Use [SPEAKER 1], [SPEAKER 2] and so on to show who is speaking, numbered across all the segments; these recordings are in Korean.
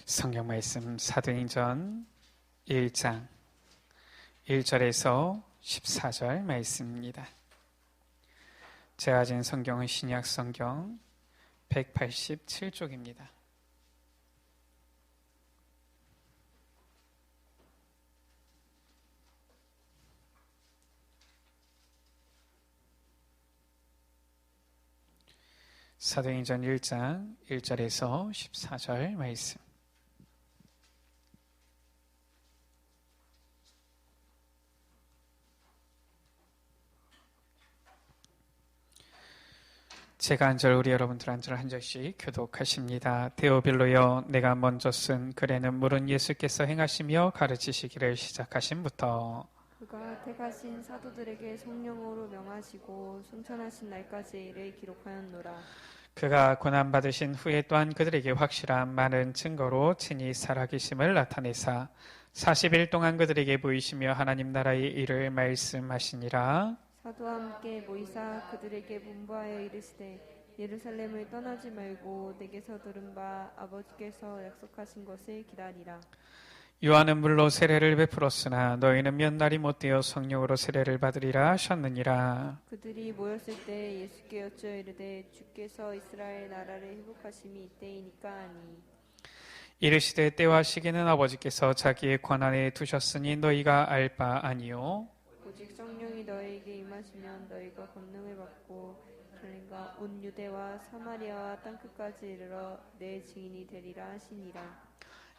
[SPEAKER 1] 성경 말씀 사도행전 1장 1절에서 14절 말씀입니다. 제가 가진 성경은 신약 성경 187쪽입니다. 사도행전 1장 1절에서 14절 말씀. 제가 한 절, 우리 여러분들 한 절 한 절씩 교독하십니다. 데오빌로여, 내가 먼저 쓴 글에는 물은 예수께서 행하시며 가르치시기를 시작하심부터
[SPEAKER 2] 그가 택하신 사도들에게 성령으로 명하시고 순천하신 날까지 이를 기록하였노라.
[SPEAKER 1] 그가 고난받으신 후에 또한 그들에게 확실한 많은 증거로 친히 살아계심을 나타내사 40일 동안 그들에게 보이시며 하나님 나라의 일을 말씀하시니라.
[SPEAKER 2] 사도와 함께 모이사 그들에게 분부하여 이르시되 예루살렘을 떠나지 말고 내게서 들은 바 아버지께서 약속하신 것을 기다리라.
[SPEAKER 1] 요한은 물로 세례를 베풀었으나 너희는 몇 날이 못되어 성령으로 세례를 받으리라 하셨느니라.
[SPEAKER 2] 그들이 모였을 때 예수께 여쭈어 이르되 주께서 이스라엘 나라를 회복하심이 이때이니까 하니
[SPEAKER 1] 이르시되 때와 시기는 아버지께서 자기의 권한에 두셨으니 너희가 알 바 아니요
[SPEAKER 2] 오직 성령이 너희에게 임하시면 너희가 권능을 받고 그러니까 온 유대와 사마리아와 땅끝까지 이르러 내 증인이 되리라 하시니라.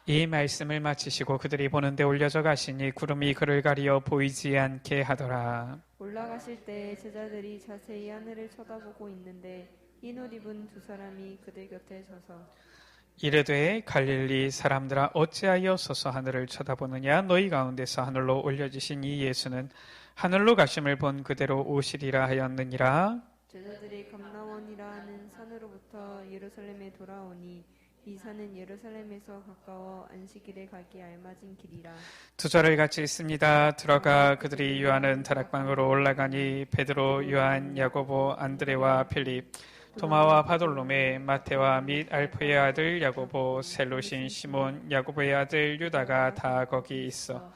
[SPEAKER 1] 이 말씀을 마치시고 그들이 보는데 올려져 가시니 구름이 그를 가리어 보이지 않게 하더라.
[SPEAKER 2] 올라가실 때 제자들이 자세히 하늘을 쳐다보고 있는데 흰 옷 입은 두 사람이 그들 곁에 서서
[SPEAKER 1] 이르되 갈릴리 사람들아 어찌하여 서서 하늘을 쳐다보느냐. 너희 가운데서 하늘로 올려지신 이 예수는 하늘로 가심을 본 그대로 오시리라 하였느니라.
[SPEAKER 2] 제자들이 감람원이라 하는 산으로부터 예루살렘에 돌아오니 이 산은 예루살렘에서 가까워 안식일에 가기 알맞은 길이라.
[SPEAKER 1] 두 절을 같이 읽습니다. 들어가 그들이 요한은 다락방으로 올라가니 베드로, 요한, 야고보, 안드레와 필립, 도마와 바돌로메, 마테와 및 알프의 아들 야고보, 셀로신 시몬, 야고보의 아들 유다가 다 거기 있어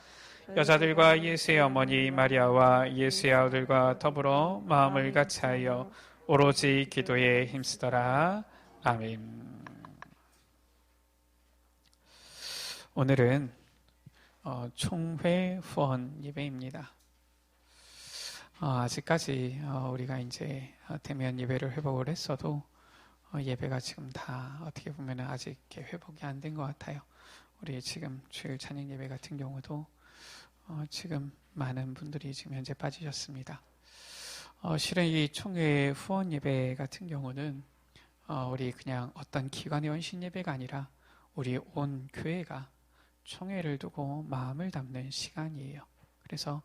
[SPEAKER 1] 여자들과 예수의 어머니 마리아와 예수의 아들과 더불어 마음을 같이하여 오로지 기도에 힘쓰더라. 아멘. 오늘은 총회 후원 예배입니다. 아직까지 우리가 이제 대면 예배를 회복을 했어도 예배가 지금 다 어떻게 보면 아직 회복이 안 된 것 같아요. 우리 지금 주일 찬양 예배 같은 경우도 지금 많은 분들이 지금 현재 빠지셨습니다. 실은 이 총회 후원 예배 같은 경우는 우리 그냥 어떤 기관의 원신 예배가 아니라 우리 온 교회가 총회를 두고 마음을 담는 시간이에요. 그래서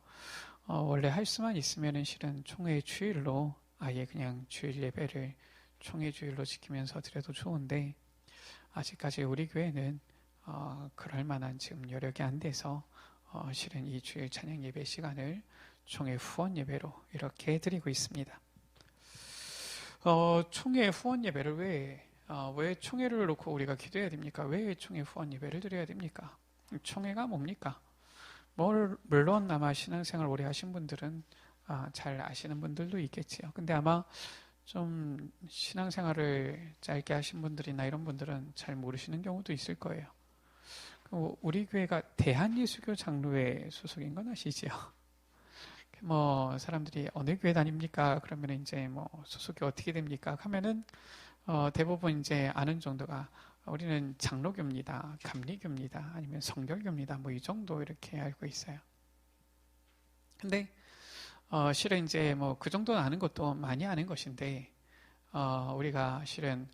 [SPEAKER 1] 원래 할 수만 있으면은 실은 총회 주일로 아예 그냥 주일 예배를 총회 주일로 지키면서 드려도 좋은데 아직까지 우리 교회는 그럴 만한 지금 여력이 안 돼서 실은 이 주일 찬양 예배 시간을 총회 후원 예배로 이렇게 드리고 있습니다. 총회 후원 예배를 왜 총회를 놓고 우리가 기도해야 됩니까? 왜 총회 후원 예배를 드려야 됩니까? 총회가 뭡니까? 물론 아마 신앙생활 오래 하신 분들은 잘 아시는 분들도 있겠지요. 근데 아마 좀 신앙생활을 짧게 하신 분들이나 이런 분들은 잘 모르시는 경우도 있을 거예요. 우리 교회가 대한예수교 장로회 소속인 건 아시죠? 사람들이 어느 교회 다닙니까? 그러면 이제 소속이 어떻게 됩니까? 하면은 대부분 이제 아는 정도가 우리는 장로교입니다, 감리교입니다, 아니면 성결교입니다. 이 정도 이렇게 알고 있어요. 근데 실은 이제 그 정도는 아는 것도 많이 아는 것인데 우리가 실은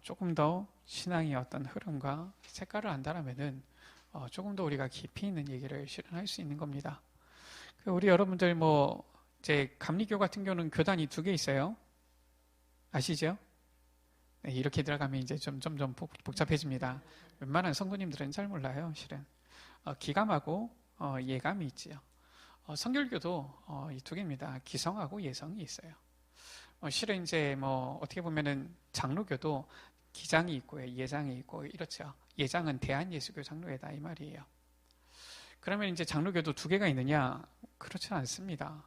[SPEAKER 1] 조금 더 신앙의 어떤 흐름과 색깔을 안다라면은 조금 더 우리가 깊이 있는 얘기를 실은 할 수 있는 겁니다. 우리 여러분들 이제 감리교 같은 경우는 교단이 2개 있어요. 아시죠? 네, 이렇게 들어가면 이제 점점 복잡해집니다. 웬만한 성도님들은 잘 몰라요, 실은. 기감하고 예감이 있지요. 성결교도 이 2개입니다. 기성하고 예성이 있어요. 실은 이제 어떻게 보면은 장로교도 기장이 있고 예장이 있고 이렇죠. 예장은 대한예수교 장로회다 이 말이에요. 그러면 이제 장로교도 두 개가 있느냐? 그렇지 않습니다.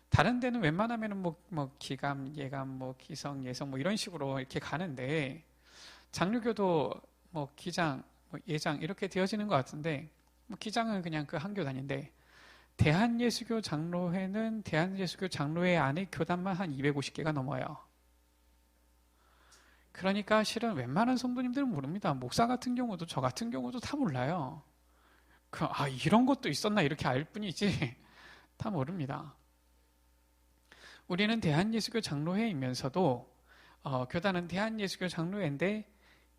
[SPEAKER 1] 다른 데는 웬만하면은 뭐 기감, 예감, 뭐 기성, 예성 뭐 이런 식으로 이렇게 가는데 장로교도 뭐 기장, 뭐 예장 이렇게 되어지는 것 같은데 뭐 기장은 그냥 그 한 교단인데 대한예수교 장로회는 대한예수교 장로회 안에 교단만 한 250개가 넘어요. 그러니까 실은 웬만한 성도님들은 모릅니다. 목사 같은 경우도 저 같은 경우도 다 몰라요. 이런 것도 있었나 이렇게 알 뿐이지 다 모릅니다. 우리는 대한예수교 장로회이면서도 교단은 대한예수교 장로회인데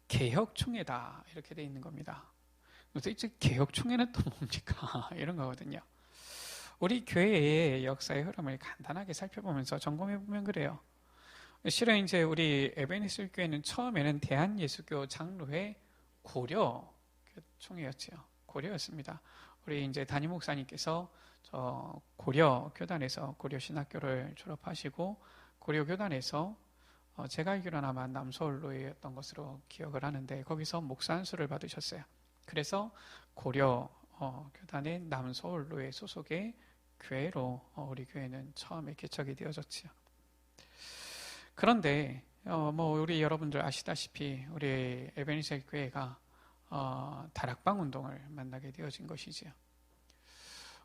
[SPEAKER 1] 개혁총회다 이렇게 돼 있는 겁니다. 도대체 개혁총회는 또 뭡니까? 이런 거거든요. 우리 교회의 역사의 흐름을 간단하게 살펴보면서 점검해 보면 그래요. 실은 이제 우리 에베네셀 교회는 처음에는 대한예수교 장로회 고려 총회였지요. 고려였습니다. 우리 이제 담임 목사님께서 저 고려 교단에서 고려 신학교를 졸업하시고 고려 교단에서 제가 알기로는 아마 남서울로였던 것으로 기억을 하는데 거기서 목사 안수를 받으셨어요. 그래서 고려 교단의 남서울로의 소속의 교회로 우리 교회는 처음에 개척이 되어졌지요. 그런데 뭐 우리 여러분들 아시다시피 우리 에베네셀 교회가 다락방 운동을 만나게 되어진 것이지요.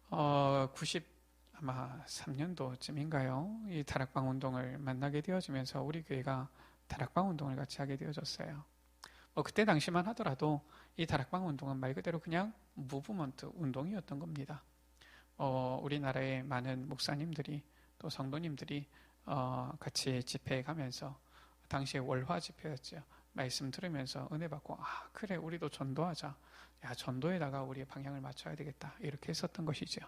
[SPEAKER 1] 93년도쯤인가요? 이 다락방 운동을 만나게 되어지면서 우리 교회가 다락방 운동을 같이 하게 되어졌어요. 그때 당시만 하더라도 이 다락방 운동은 말 그대로 그냥 무브먼트 운동이었던 겁니다. 우리나라의 많은 목사님들이 또 성도님들이 같이 집회에 가면서 당시에 월화 집회였죠. 말씀 들으면서 은혜 받고 그래 우리도 전도하자. 야 전도에다가 우리의 방향을 맞춰야 되겠다. 이렇게 했었던 것이죠.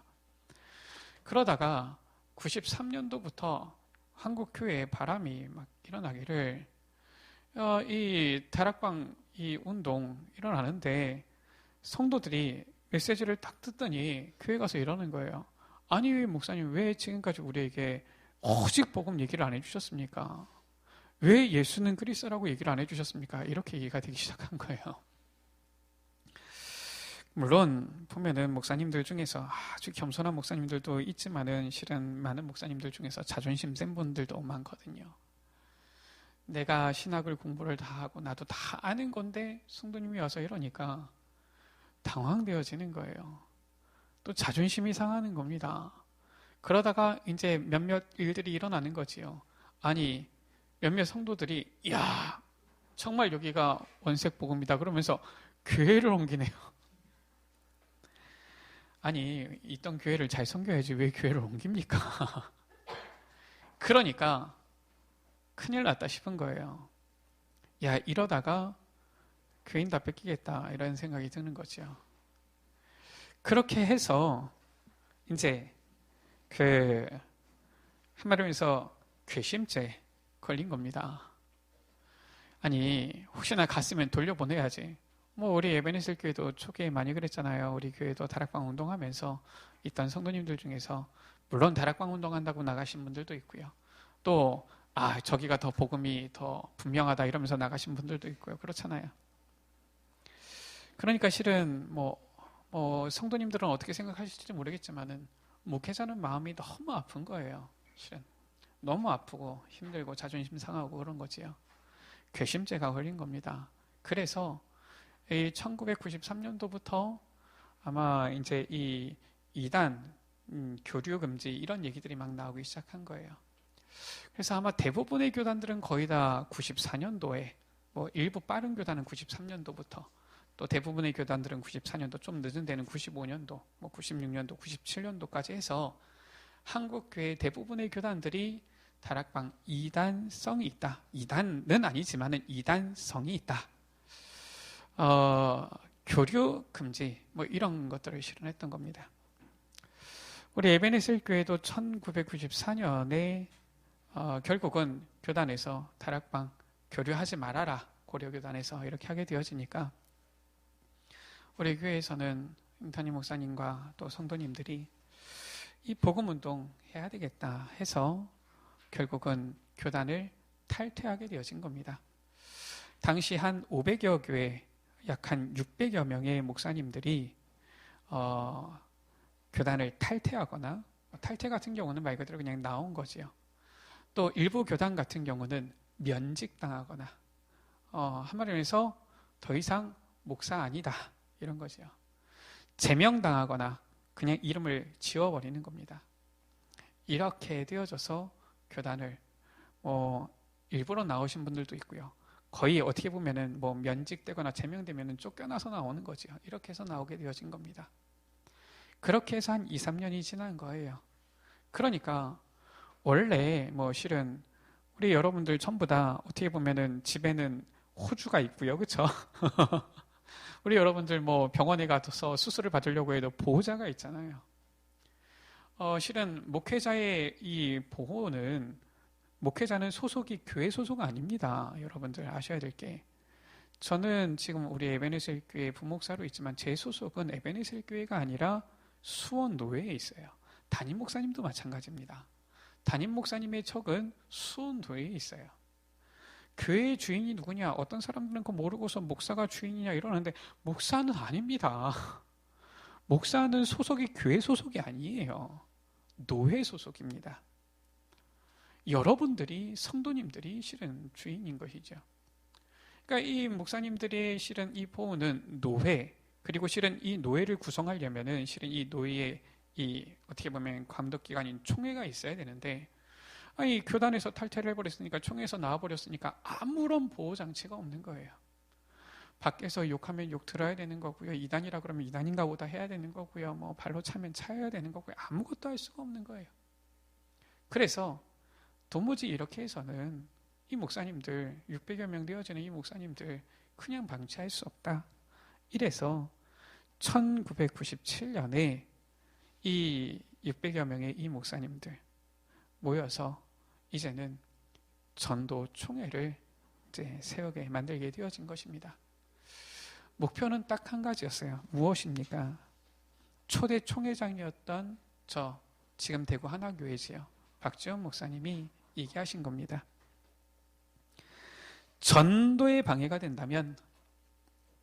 [SPEAKER 1] 그러다가 93년도부터 한국 교회에 바람이 막 일어나기를 이 다락방 이 운동 일어나는데 성도들이 메시지를 딱 듣더니 교회 가서 이러는 거예요. 아니 목사님 왜 지금까지 우리에게 오직 복음 얘기를 안 해주셨습니까? 왜 예수는 그리스도라고 얘기를 안 해주셨습니까? 이렇게 얘기가 되기 시작한 거예요. 물론 보면은 목사님들 중에서 아주 겸손한 목사님들도 있지만은 실은 많은 목사님들 중에서 자존심 센 분들도 많거든요. 내가 신학을 공부를 다 하고 나도 다 아는 건데 성도님이 와서 이러니까 당황되어지는 거예요. 또 자존심이 상하는 겁니다. 그러다가 이제 몇몇 일들이 일어나는 거지요. 아니 몇몇 성도들이 야 정말 여기가 원색 복음이다 그러면서 교회를 옮기네요. 아니 있던 교회를 잘 섬겨야지 왜 교회를 옮깁니까? 그러니까 큰일 났다 싶은 거예요. 야 이러다가 교인 다 뺏기겠다 이런 생각이 드는 거죠. 그렇게 해서 이제 한마디로 괘씸죄 걸린 겁니다. 아니 혹시나 갔으면 돌려보내야지. 우리 에베네셀 교회도 초기에 많이 그랬잖아요. 우리 교회도 다락방 운동하면서 있던 성도님들 중에서 물론 다락방 운동한다고 나가신 분들도 있고요. 또 저기가 더 복음이 더 분명하다 이러면서 나가신 분들도 있고요. 그렇잖아요. 그러니까 실은 성도님들은 어떻게 생각하실지 모르겠지만은 목회자는 마음이 너무 아픈 거예요. 실은 너무 아프고 힘들고 자존심 상하고 그런 거지요. 괘씸죄가 걸린 겁니다. 그래서 1993년도부터 아마 이제 이 이단 교류 금지 이런 얘기들이 막 나오기 시작한 거예요. 그래서 아마 대부분의 교단들은 거의 다 94년도에 일부 빠른 교단은 93년도부터 또 대부분의 교단들은 94년도 좀 늦은 데는 95년도 96년도 97년도까지 해서 한국 교회 대부분의 교단들이 다락방 이단성이 있다. 이단은 아니지만은 이단성이 있다. 교류 금지 이런 것들을 실현했던 겁니다. 우리 에베네셀 교회도 1994년에 결국은 교단에서 다락방 교류하지 말아라 고려교단에서 이렇게 하게 되어지니까 우리 교회에서는 담임 목사님과 또 성도님들이 이 복음운동 해야 되겠다 해서 결국은 교단을 탈퇴하게 되어진 겁니다. 당시 한 500여 교회, 약 한 600여 명의 목사님들이 교단을 탈퇴하거나, 탈퇴 같은 경우는 말 그대로 그냥 나온 거지요. 또 일부 교단 같은 경우는 면직당하거나, 한마디로 해서 더 이상 목사 아니다 이런 거지요. 제명당하거나 그냥 이름을 지워버리는 겁니다. 이렇게 되어져서 교단을 일부러 나오신 분들도 있고요. 거의 어떻게 보면은 면직되거나 제명되면은 쫓겨나서 나오는 거죠. 이렇게 해서 나오게 되어진 겁니다. 그렇게 해서 한 2, 3년이 지난 거예요. 그러니까 원래 실은 우리 여러분들 전부 다 어떻게 보면은 집에는 호주가 있고요. 그렇죠? 우리 여러분들 병원에 가서 수술을 받으려고 해도 보호자가 있잖아요. 실은 목회자의 이 보호는, 목회자는 소속이 교회 소속 아닙니다. 여러분들 아셔야 될 게, 저는 지금 우리 에베네셀 교회 부목사로 있지만 제 소속은 에베네셀 교회가 아니라 수원 노회에 있어요. 담임 목사님도 마찬가지입니다. 담임 목사님의 척은 수원 노회에 있어요. 교회의 주인이 누구냐? 어떤 사람들은 그거 모르고서 목사가 주인이냐 이러는데, 목사는 아닙니다. 목사는 소속이 교회 소속이 아니에요. 노회 소속입니다. 여러분들이, 성도님들이 실은 주인인 것이죠. 그러니까 이 목사님들의 실은 이 보호는 노회, 그리고 실은 이 노회를 구성하려면은 실은 이 노회의 이 어떻게 보면 감독기관인 총회가 있어야 되는데, 아니 교단에서 탈퇴를 해버렸으니까, 총회에서 나와버렸으니까 아무런 보호장치가 없는 거예요. 밖에서 욕하면 욕 들어야 되는 거고요. 이단이라 그러면 이단인가 보다 해야 되는 거고요. 발로 차면 차야 되는 거고요. 아무것도 할 수가 없는 거예요. 그래서 도무지 이렇게 해서는 이 목사님들, 600여 명 되어지는 이 목사님들 그냥 방치할 수 없다. 이래서 1997년에 이 600여 명의 이 목사님들 모여서 이제는 전도 총회를 이제 세우게 만들게 되어진 것입니다. 목표는 딱 한 가지였어요. 무엇입니까? 초대 총회장이었던 지금 대구 하나교회지요. 박지원 목사님이 얘기하신 겁니다. 전도에 방해가 된다면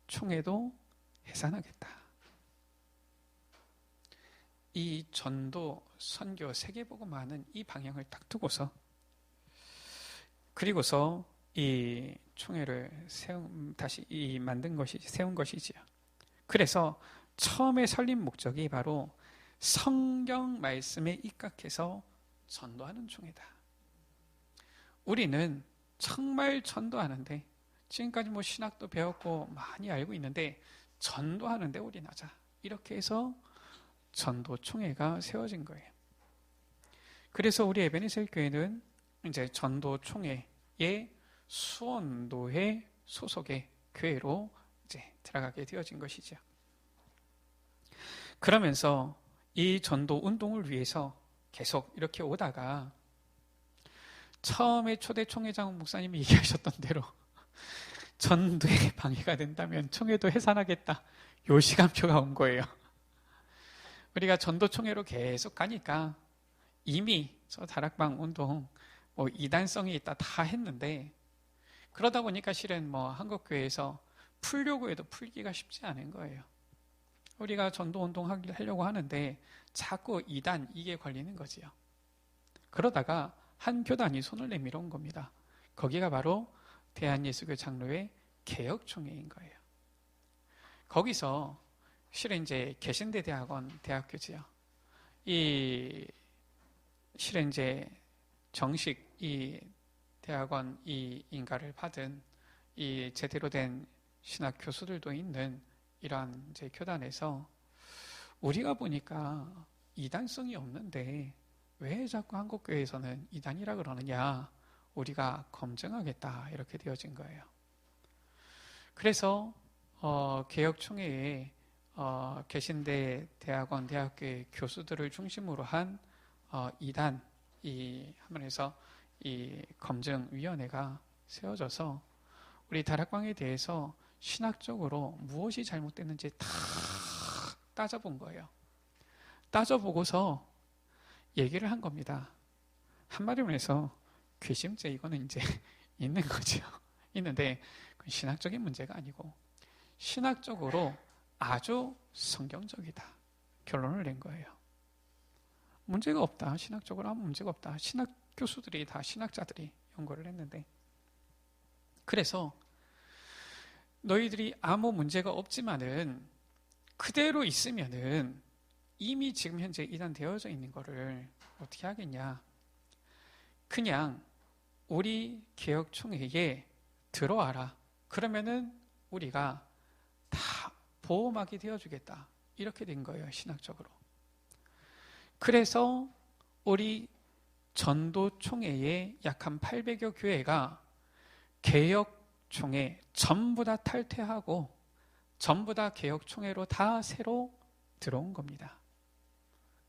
[SPEAKER 1] 총회도 해산하겠다. 이 전도, 선교, 세계복음화는 이 방향을 딱 두고서, 그리고서 이 총회를 다시 세운 것이지요. 그래서 처음에 설립 목적이 바로 성경 말씀에 입각해서 전도하는 총회다. 우리는 정말 전도하는데, 지금까지 신학도 배웠고 많이 알고 있는데 전도하는데 올인하자. 이렇게 해서 전도 총회가 세워진 거예요. 그래서 우리 에베네셀 교회는 이제 전도 총회의 수원노회 소속의 교회로 이제 들어가게 되어진 것이죠. 그러면서 이 전도 운동을 위해서 계속 이렇게 오다가 처음에 초대 총회장 목사님이 얘기하셨던 대로 전도에 방해가 된다면 총회도 해산하겠다. 요 시간표가 온 거예요. 우리가 전도 총회로 계속 가니까 이미 저 다락방 운동 이단성이 있다 다 했는데, 그러다 보니까 실은 한국교회에서 풀려고 해도 풀기가 쉽지 않은 거예요. 우리가 전도 운동 하려고 하는데 자꾸 이단 이게 걸리는 거지요. 그러다가 한 교단이 손을 내밀어 온 겁니다. 거기가 바로 대한예수교 장로회 개혁총회인 거예요. 거기서 실은 이제 개신대 대학원 대학교지요. 이 실은 이제 정식 이 대학원 이 인가를 받은 이 제대로 된 신학 교수들도 있는 이러한 이제 교단에서 우리가 보니까 이단성이 없는데 왜 자꾸 한국교회에서는 이단이라 그러느냐, 우리가 검증하겠다 이렇게 되어진 거예요. 그래서 개혁총회에 개신대 대학원 대학교의 교수들을 중심으로 한 이단 한번에서 이 검증위원회가 세워져서 우리 다락방에 대해서 신학적으로 무엇이 잘못됐는지 다 따져본 거예요. 따져보고서 얘기를 한 겁니다. 한마디로 해서 괘씸죄 이거는 이제 있는 거죠. 있는데 그건 신학적인 문제가 아니고 신학적으로 아주 성경적이다. 결론을 낸 거예요. 문제가 없다. 신학적으로 아무 문제가 없다. 신학 교수들이 다 신학자들이 연구를 했는데, 그래서 너희들이 아무 문제가 없지만은 그대로 있으면은 이미 지금 현재 이단되어져 있는 거를 어떻게 하겠냐. 그냥 우리 개혁총회에 들어와라. 그러면은 우리가 다 보호막이 되어주겠다. 이렇게 된 거예요. 신학적으로. 그래서 우리 전도총회의 약 한 800여 교회가 개혁총회 전부 다 탈퇴하고 전부 다 개혁총회로 다 새로 들어온 겁니다.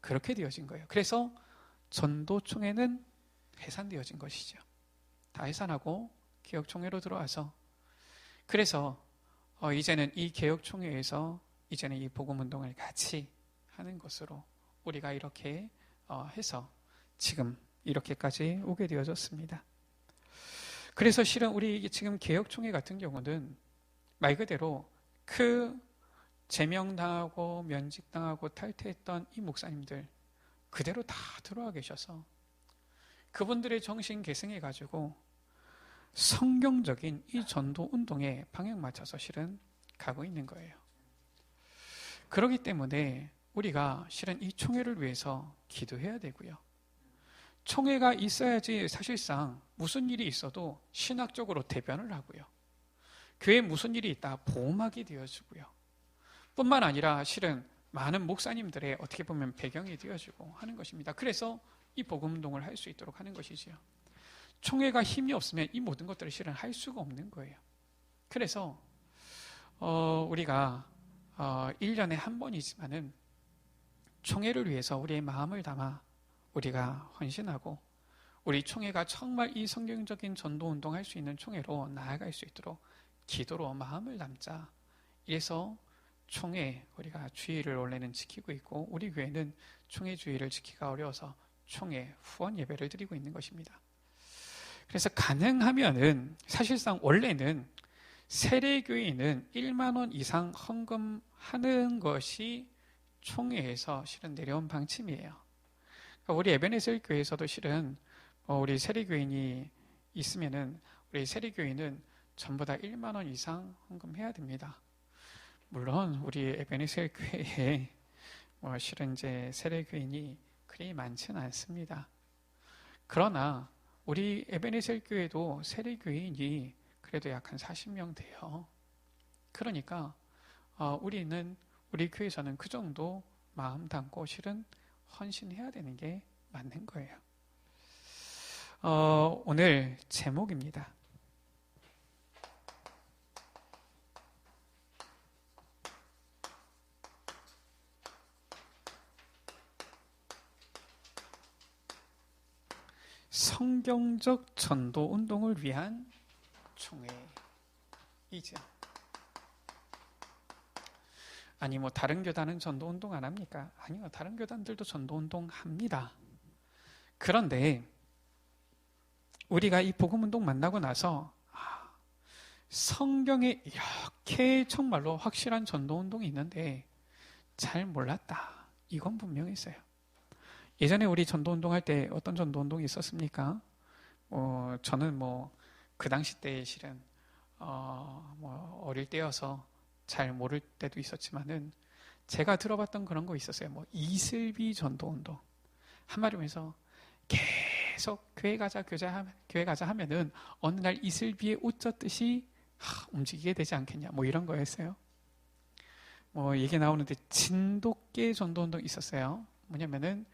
[SPEAKER 1] 그렇게 되어진 거예요. 그래서 전도총회는 해산되어진 것이죠. 다 해산하고 개혁총회로 들어와서, 그래서 이제는 이 개혁총회에서 이제는 이 복음운동을 같이 하는 것으로 우리가 이렇게 해서 지금 이렇게까지 오게 되어졌습니다. 그래서 실은 우리 지금 개혁총회 같은 경우는 말 그대로 그 제명당하고 면직당하고 탈퇴했던 이 목사님들 그대로 다 들어와 계셔서 그분들의 정신 계승해가지고 성경적인 이 전도 운동에 방향 맞춰서 실은 가고 있는 거예요. 그렇기 때문에 우리가 실은 이 총회를 위해서 기도해야 되고요. 총회가 있어야지 사실상 무슨 일이 있어도 신학적으로 대변을 하고요. 교회에 무슨 일이 있다 보호막이 되어주고요. 뿐만 아니라 실은 많은 목사님들의 어떻게 보면 배경이 되어주고 하는 것입니다. 그래서 이 복음운동을 할 수 있도록 하는 것이지요. 총회가 힘이 없으면 이 모든 것들을 실은 할 수가 없는 거예요. 그래서 우리가 1년에 한 번이지만은 총회를 위해서 우리의 마음을 담아 우리가 헌신하고 우리 총회가 정말 이 성경적인 전도운동 할 수 있는 총회로 나아갈 수 있도록 기도로 마음을 담자. 이래서 총회 우리가 주의를 원래는 지키고 있고 우리 교회는 총회 주의를 지키기가 어려워서 총회 후원 예배를 드리고 있는 것입니다. 그래서 가능하면은 사실상 원래는 세례교인은 1만 원 이상 헌금하는 것이 총회에서 실은 내려온 방침이에요. 그러니까 우리 에베네셀 교회에서도 실은 우리 세례교인이 있으면은 우리 세례교인은 전부 다 1만 원 이상 헌금해야 됩니다. 물론 우리 에베네셀 교회에 실은 이제 세례교인이 그리 많지는 않습니다. 그러나 우리 에베네셀 교회도 세례교인이 그래도 약 한 40명 돼요. 그러니까 우리 교회에서는 그 정도 마음 담고 실은 헌신해야 되는 게 맞는 거예요. 오늘 제목입니다. 성경적 전도 운동을 위한 총회이죠. 아니 다른 교단은 전도 운동 안 합니까? 아니요, 다른 교단들도 전도 운동 합니다. 그런데 우리가 이 복음 운동 만나고 나서 성경에 이렇게 정말로 확실한 전도 운동이 있는데 잘 몰랐다. 이건 분명했어요. 예전에 우리 전도 운동 할 때 어떤 전도 운동이 있었습니까? 저는 그 당시 때 실은 어릴 때여서 잘 모를 때도 있었지만은 제가 들어봤던 그런 거 있었어요. 이슬비 전도 운동. 한마디로 해서 계속 교회 가자 하면은 어느 날 이슬비에 옷 젖듯이 움직이게 되지 않겠냐. 이런 거였어요. 얘기 나오는데 진돗개 전도 운동이 있었어요. 뭐냐면은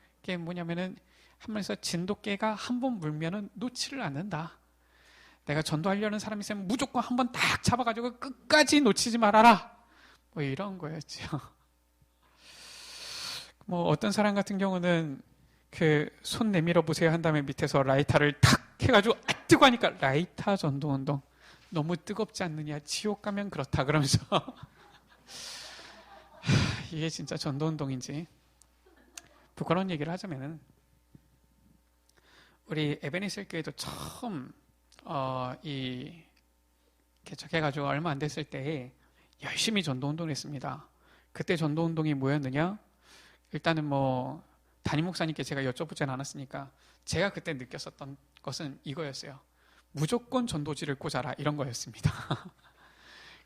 [SPEAKER 1] 한번에서 진돗개가 한 번 물면은 놓지를 않는다. 내가 전도하려는 사람이 있으면 무조건 한 번 딱 잡아가지고 끝까지 놓치지 말아라. 이런 거였죠. 어떤 사람 같은 경우는 손 내밀어 보세요 한 다음에 밑에서 라이터를 탁 해가지고 뜨거 하니까 라이터 전도 운동. 너무 뜨겁지 않느냐. 지옥 가면 그렇다. 그러면서 이게 진짜 전도 운동인지. 부끄러운 얘기를 하자면은 우리 에베네셀 교회도 처음 이 개척해가지고 얼마 안 됐을 때 열심히 전도운동을 했습니다. 그때 전도운동이 뭐였느냐? 일단은 뭐 담임 목사님께 제가 여쭤보진 않았으니까 제가 그때 느꼈었던 것은 이거였어요. 무조건 전도지를 꽂아라, 이런 거였습니다.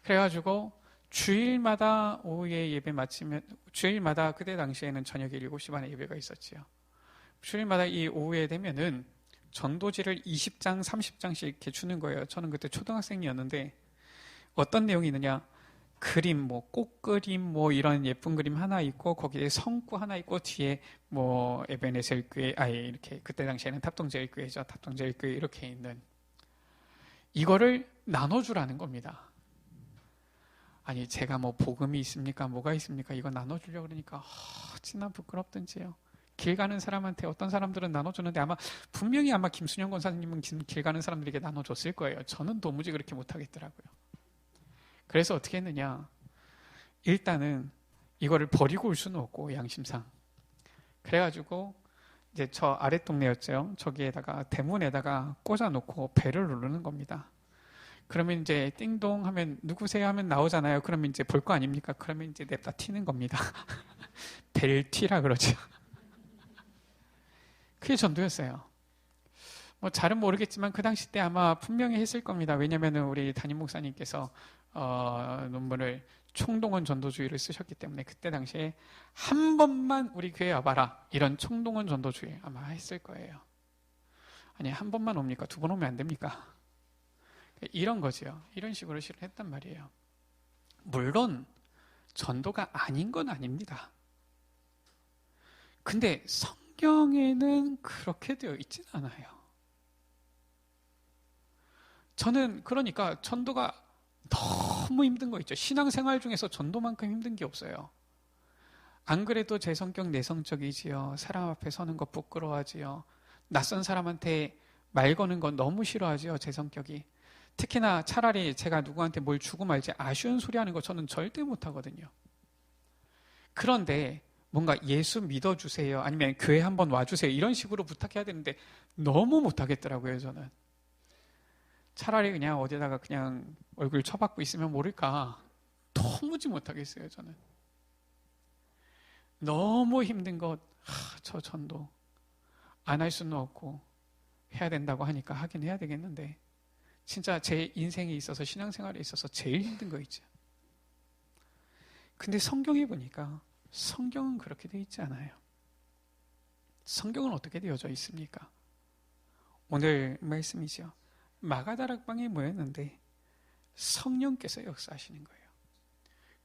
[SPEAKER 1] 그래가지고 주일마다 오후에 예배 마치면, 주일마다 그때 당시에는 저녁 7시 반에 예배가 있었지요. 주일마다 이 오후에 되면은 전도지를 20장, 30장씩 이렇게 주는 거예요. 저는 그때 초등학생이었는데 어떤 내용이 있느냐? 그림, 뭐 꽃그림, 뭐 이런 예쁜 그림 하나 있고 거기에 성구 하나 있고 뒤에 뭐 에베네셀 교회, 아예 이렇게 그때 당시에는 탑동제일교회죠. 탑동제일교회 이렇게 있는 이거를 나눠주라는 겁니다. 아니 제가 뭐 복음이 있습니까? 뭐가 있습니까? 이거 나눠주려고 그러니까 진짜 부끄럽든지요. 길 가는 사람한테 어떤 사람들은 나눠주는데 분명히 김순영 권사님은 길 가는 사람들에게 나눠줬을 거예요. 저는 도무지 그렇게 못하겠더라고요. 그래서 어떻게 했느냐? 일단은 이거를 버리고 올 수는 없고 양심상. 그래가지고 이제 저 아랫 동네였죠. 저기에다가 대문에다가 꽂아놓고 벨을 누르는 겁니다. 그러면 이제 띵동 하면 누구세요 하면 나오잖아요. 그러면 이제 볼 거 아닙니까? 그러면 이제 냅다 튀는 겁니다. 벨튀라 그러죠. 그게 전도였어요. 뭐 잘은 모르겠지만 그 당시 때 아마 분명히 했을 겁니다. 왜냐면은 우리 담임 목사님께서 논문을 총동원 전도주의를 쓰셨기 때문에 그때 당시에 한 번만 우리 교회 와봐라, 이런 총동원 전도주의 아마 했을 거예요. 아니 한 번만 옵니까? 두 번 오면 안 됩니까? 이런 거죠. 이런 식으로 실현했단 말이에요. 물론 전도가 아닌 건 아닙니다. 근데 성경에는 그렇게 되어 있진 않아요. 저는 그러니까 전도가 너무 힘든 거 있죠. 신앙생활 중에서 전도만큼 힘든 게 없어요. 안 그래도 제 성격 내성적이지요. 사람 앞에 서는 거 부끄러워하지요. 낯선 사람한테 말 거는 건 너무 싫어하지요. 제 성격이. 특히나 차라리 제가 누구한테 뭘 주고 말지 아쉬운 소리 하는 거 저는 절대 못하거든요. 그런데 뭔가 예수 믿어주세요, 아니면 교회 한번 와주세요, 이런 식으로 부탁해야 되는데 너무 못하겠더라고요. 저는 차라리 그냥 어디다가 그냥 얼굴 쳐박고 있으면 모를까, 도무지 못하겠어요. 저는 너무 힘든 것, 저 전도 안 할 수는 없고 해야 된다고 하니까 하긴 해야 되겠는데 진짜 제 인생에 있어서, 신앙생활에 있어서 제일 힘든 거 있죠. 근데 성경에 보니까 성경은 그렇게 되어 있지 않아요. 성경은 어떻게 되어져 있습니까? 오늘 말씀이죠. 마가다락방에 모였는데 성령께서 역사하시는 거예요.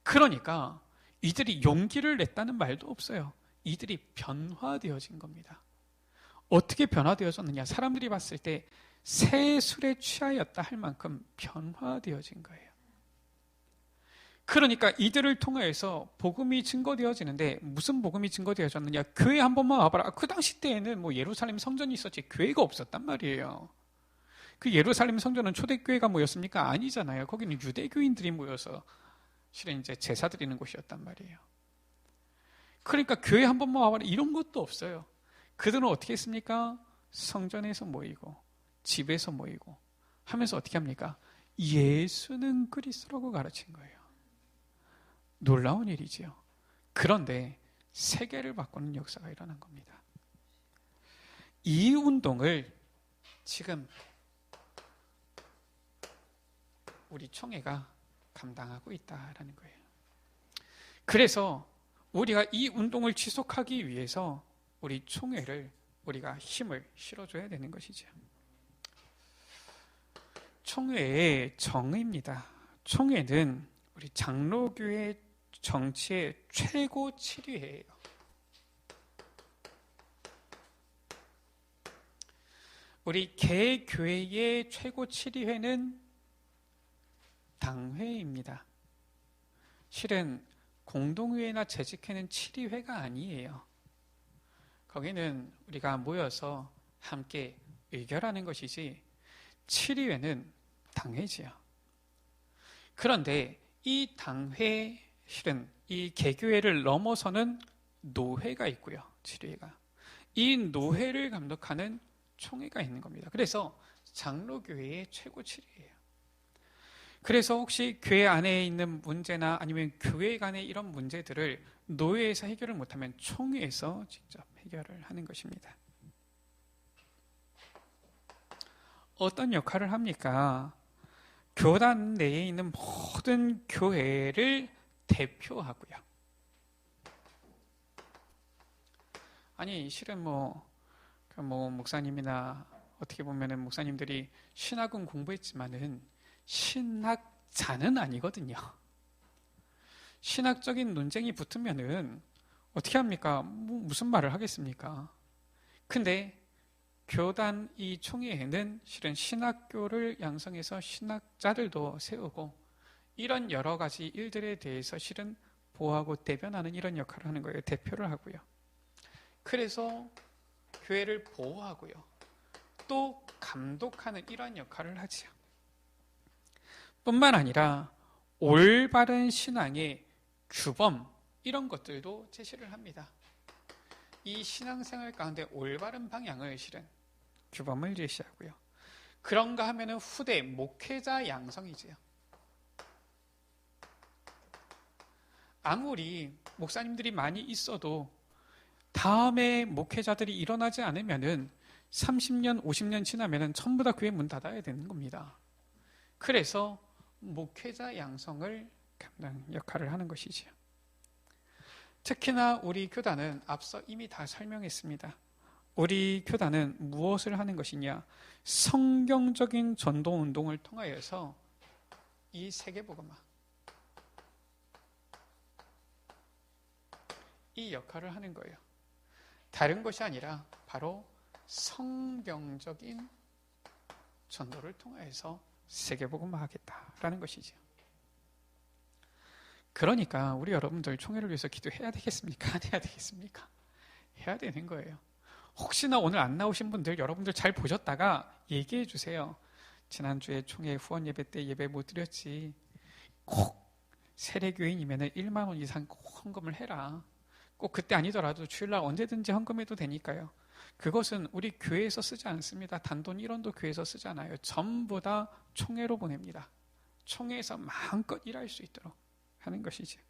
[SPEAKER 1] 그러니까 이들이 용기를 냈다는 말도 없어요. 이들이 변화되어진 겁니다. 어떻게 변화되어졌느냐? 사람들이 봤을 때 새 술에 취하였다 할 만큼 변화되어진 거예요. 그러니까 이들을 통해서 복음이 증거되어지는데, 무슨 복음이 증거되어졌느냐? 교회 한 번만 와봐라. 그 당시 때에는 뭐 예루살렘 성전이 있었지 교회가 없었단 말이에요. 그 예루살렘 성전은 초대교회가 모였습니까? 아니잖아요. 거기는 유대교인들이 모여서 실은 이제 제사 드리는 곳이었단 말이에요. 그러니까 교회 한 번만 와봐라, 이런 것도 없어요. 그들은 어떻게 했습니까? 성전에서 모이고 집에서 모이고 하면서 어떻게 합니까? 예수는 그리스도라고 가르친 거예요. 놀라운 일이지요. 그런데 세계를 바꾸는 역사가 일어난 겁니다. 이 운동을 지금 우리 총회가 감당하고 있다라는 거예요. 그래서 우리가 이 운동을 지속하기 위해서 우리 총회를, 우리가 힘을 실어줘야 되는 것이죠. 총회의 정의입니다. 총회는 우리 장로교회 정치의 최고 7위예요. 우리 개교회의 최고 7위회는 당회입니다. 실은 공동회나 재직회는 7위회가 아니에요. 거기는 우리가 모여서 함께 의결하는 것이지 7위회는 당회지요. 그런데 이 당회, 실은 이 개교회를 넘어서는 노회가 있고요. 7위회가. 이 노회를 감독하는 총회가 있는 겁니다. 그래서 장로교회의 최고 7위예요. 그래서 혹시 교회 안에 있는 문제나 아니면 교회 간의 이런 문제들을 노회에서 해결을 못하면 총회에서 직접 해결을 하는 것입니다. 어떤 역할을 합니까? 교단 내에 있는 모든 교회를 대표하고요. 아니 실은 목사님이나 어떻게 보면은 목사님들이 신학은 공부했지만은 신학자는 아니거든요. 신학적인 논쟁이 붙으면은 어떻게 합니까? 무슨 말을 하겠습니까? 근데 교단 이 총회에는 실은 신학교를 양성해서 신학자들도 세우고 이런 여러 가지 일들에 대해서 실은 보호하고 대변하는 이런 역할을 하는 거예요. 대표를 하고요. 그래서 교회를 보호하고요. 또 감독하는 이런 역할을 하지요. 뿐만 아니라 올바른 신앙의 규범 이런 것들도 제시를 합니다. 이 신앙생활 가운데 올바른 방향을 실은 규범을 제시하고요. 그런가 하면은 후대 목회자 양성이지요. 아무리 목사님들이 많이 있어도 다음에 목회자들이 일어나지 않으면은 30년, 50년 지나면은 전부 다 교회 문 닫아야 되는 겁니다. 그래서 목회자 양성을 감당 역할을 하는 것이지요. 특히나 우리 교단은 앞서 이미 다 설명했습니다. 우리 교단은 무엇을 하는 것이냐? 성경적인 전도 운동을 통하여서 이 세계복음화 이 역할을 하는 거예요. 다른 것이 아니라 바로 성경적인 전도를 통해서 세계복음화 하겠다라는 것이죠. 그러니까 우리 여러분들 총회를 위해서 기도해야 되겠습니까? 안 해야 되겠습니까? 해야 되는 거예요. 혹시나 오늘 안 나오신 분들 여러분들 잘 보셨다가 얘기해 주세요. 지난주에 총회 후원 예배 때 예배 못 드렸지. 꼭 세례교인이면 1만 원 이상 꼭 헌금을 해라. 꼭 그때 아니더라도 주일날 언제든지 헌금해도 되니까요. 그것은 우리 교회에서 쓰지 않습니다. 단돈 1원도 교회에서 쓰잖아요. 전부 다 총회로 보냅니다. 총회에서 마음껏 일할 수 있도록 하는 것이죠.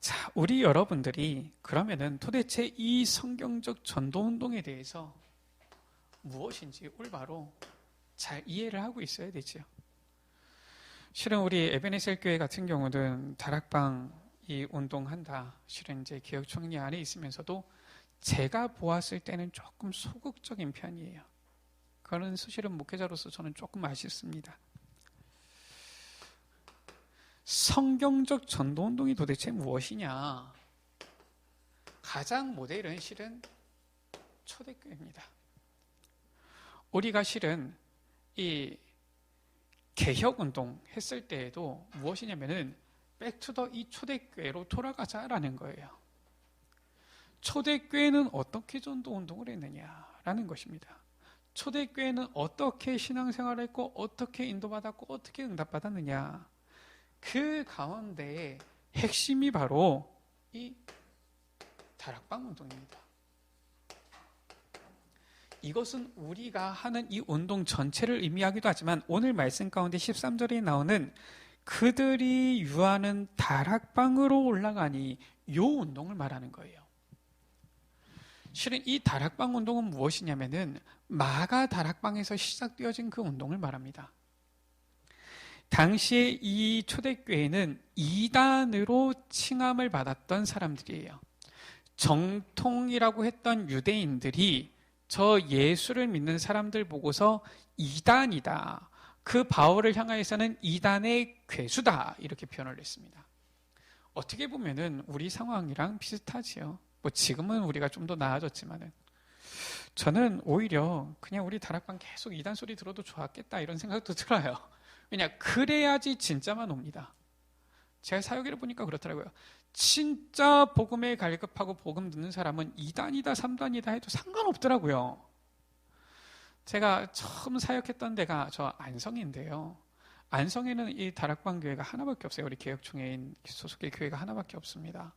[SPEAKER 1] 자, 우리 여러분들이 그러면은 도대체 이 성경적 전도운동에 대해서 무엇인지 올바로 잘 이해를 하고 있어야 되죠. 실은 우리 에베네셀 교회 같은 경우는 다락방 이 운동한다. 실은 이제 개혁총회 안에 있으면서도 제가 보았을 때는 조금 소극적인 편이에요. 그런 사실은 목회자로서 저는 조금 아쉽습니다. 성경적 전도운동이 도대체 무엇이냐? 가장 모델은 실은 초대교회입니다. 우리가 실은 이 개혁운동 했을 때에도 무엇이냐면은 백투더 이 초대교회로 돌아가자라는 거예요. 초대교회는 어떻게 전도운동을 했느냐라는 것입니다. 초대교회는 어떻게 신앙생활을 했고 어떻게 인도받았고 어떻게 응답받았느냐. 그 가운데의 핵심이 바로 이 다락방 운동입니다. 이것은 우리가 하는 이 운동 전체를 의미하기도 하지만 오늘 말씀 가운데 13절에 나오는 그들이 유하는 다락방으로 올라가니 이 운동을 말하는 거예요. 실은 이 다락방 운동은 무엇이냐면은 마가 다락방에서 시작되어진 그 운동을 말합니다. 당시에 이 초대교회는 이단으로 칭함을 받았던 사람들이에요. 정통이라고 했던 유대인들이 저 예수를 믿는 사람들 보고서 이단이다. 그 바울을 향하여서는 이단의 괴수다. 이렇게 표현을 했습니다. 어떻게 보면은 우리 상황이랑 비슷하지요. 뭐 지금은 우리가 좀 더 나아졌지만은 저는 오히려 그냥 우리 다락방 계속 이단 소리 들어도 좋았겠다 이런 생각도 들어요. 왜냐 그래야지 진짜만 옵니다. 제가 사역일을 보니까 그렇더라고요. 진짜 복음에 갈급하고 복음 듣는 사람은 2단이다 3단이다 해도 상관없더라고요. 제가 처음 사역했던 데가 저 안성인데요. 안성에는 이 다락방 교회가 하나밖에 없어요. 우리 개혁총회인 소속의 교회가 하나밖에 없습니다.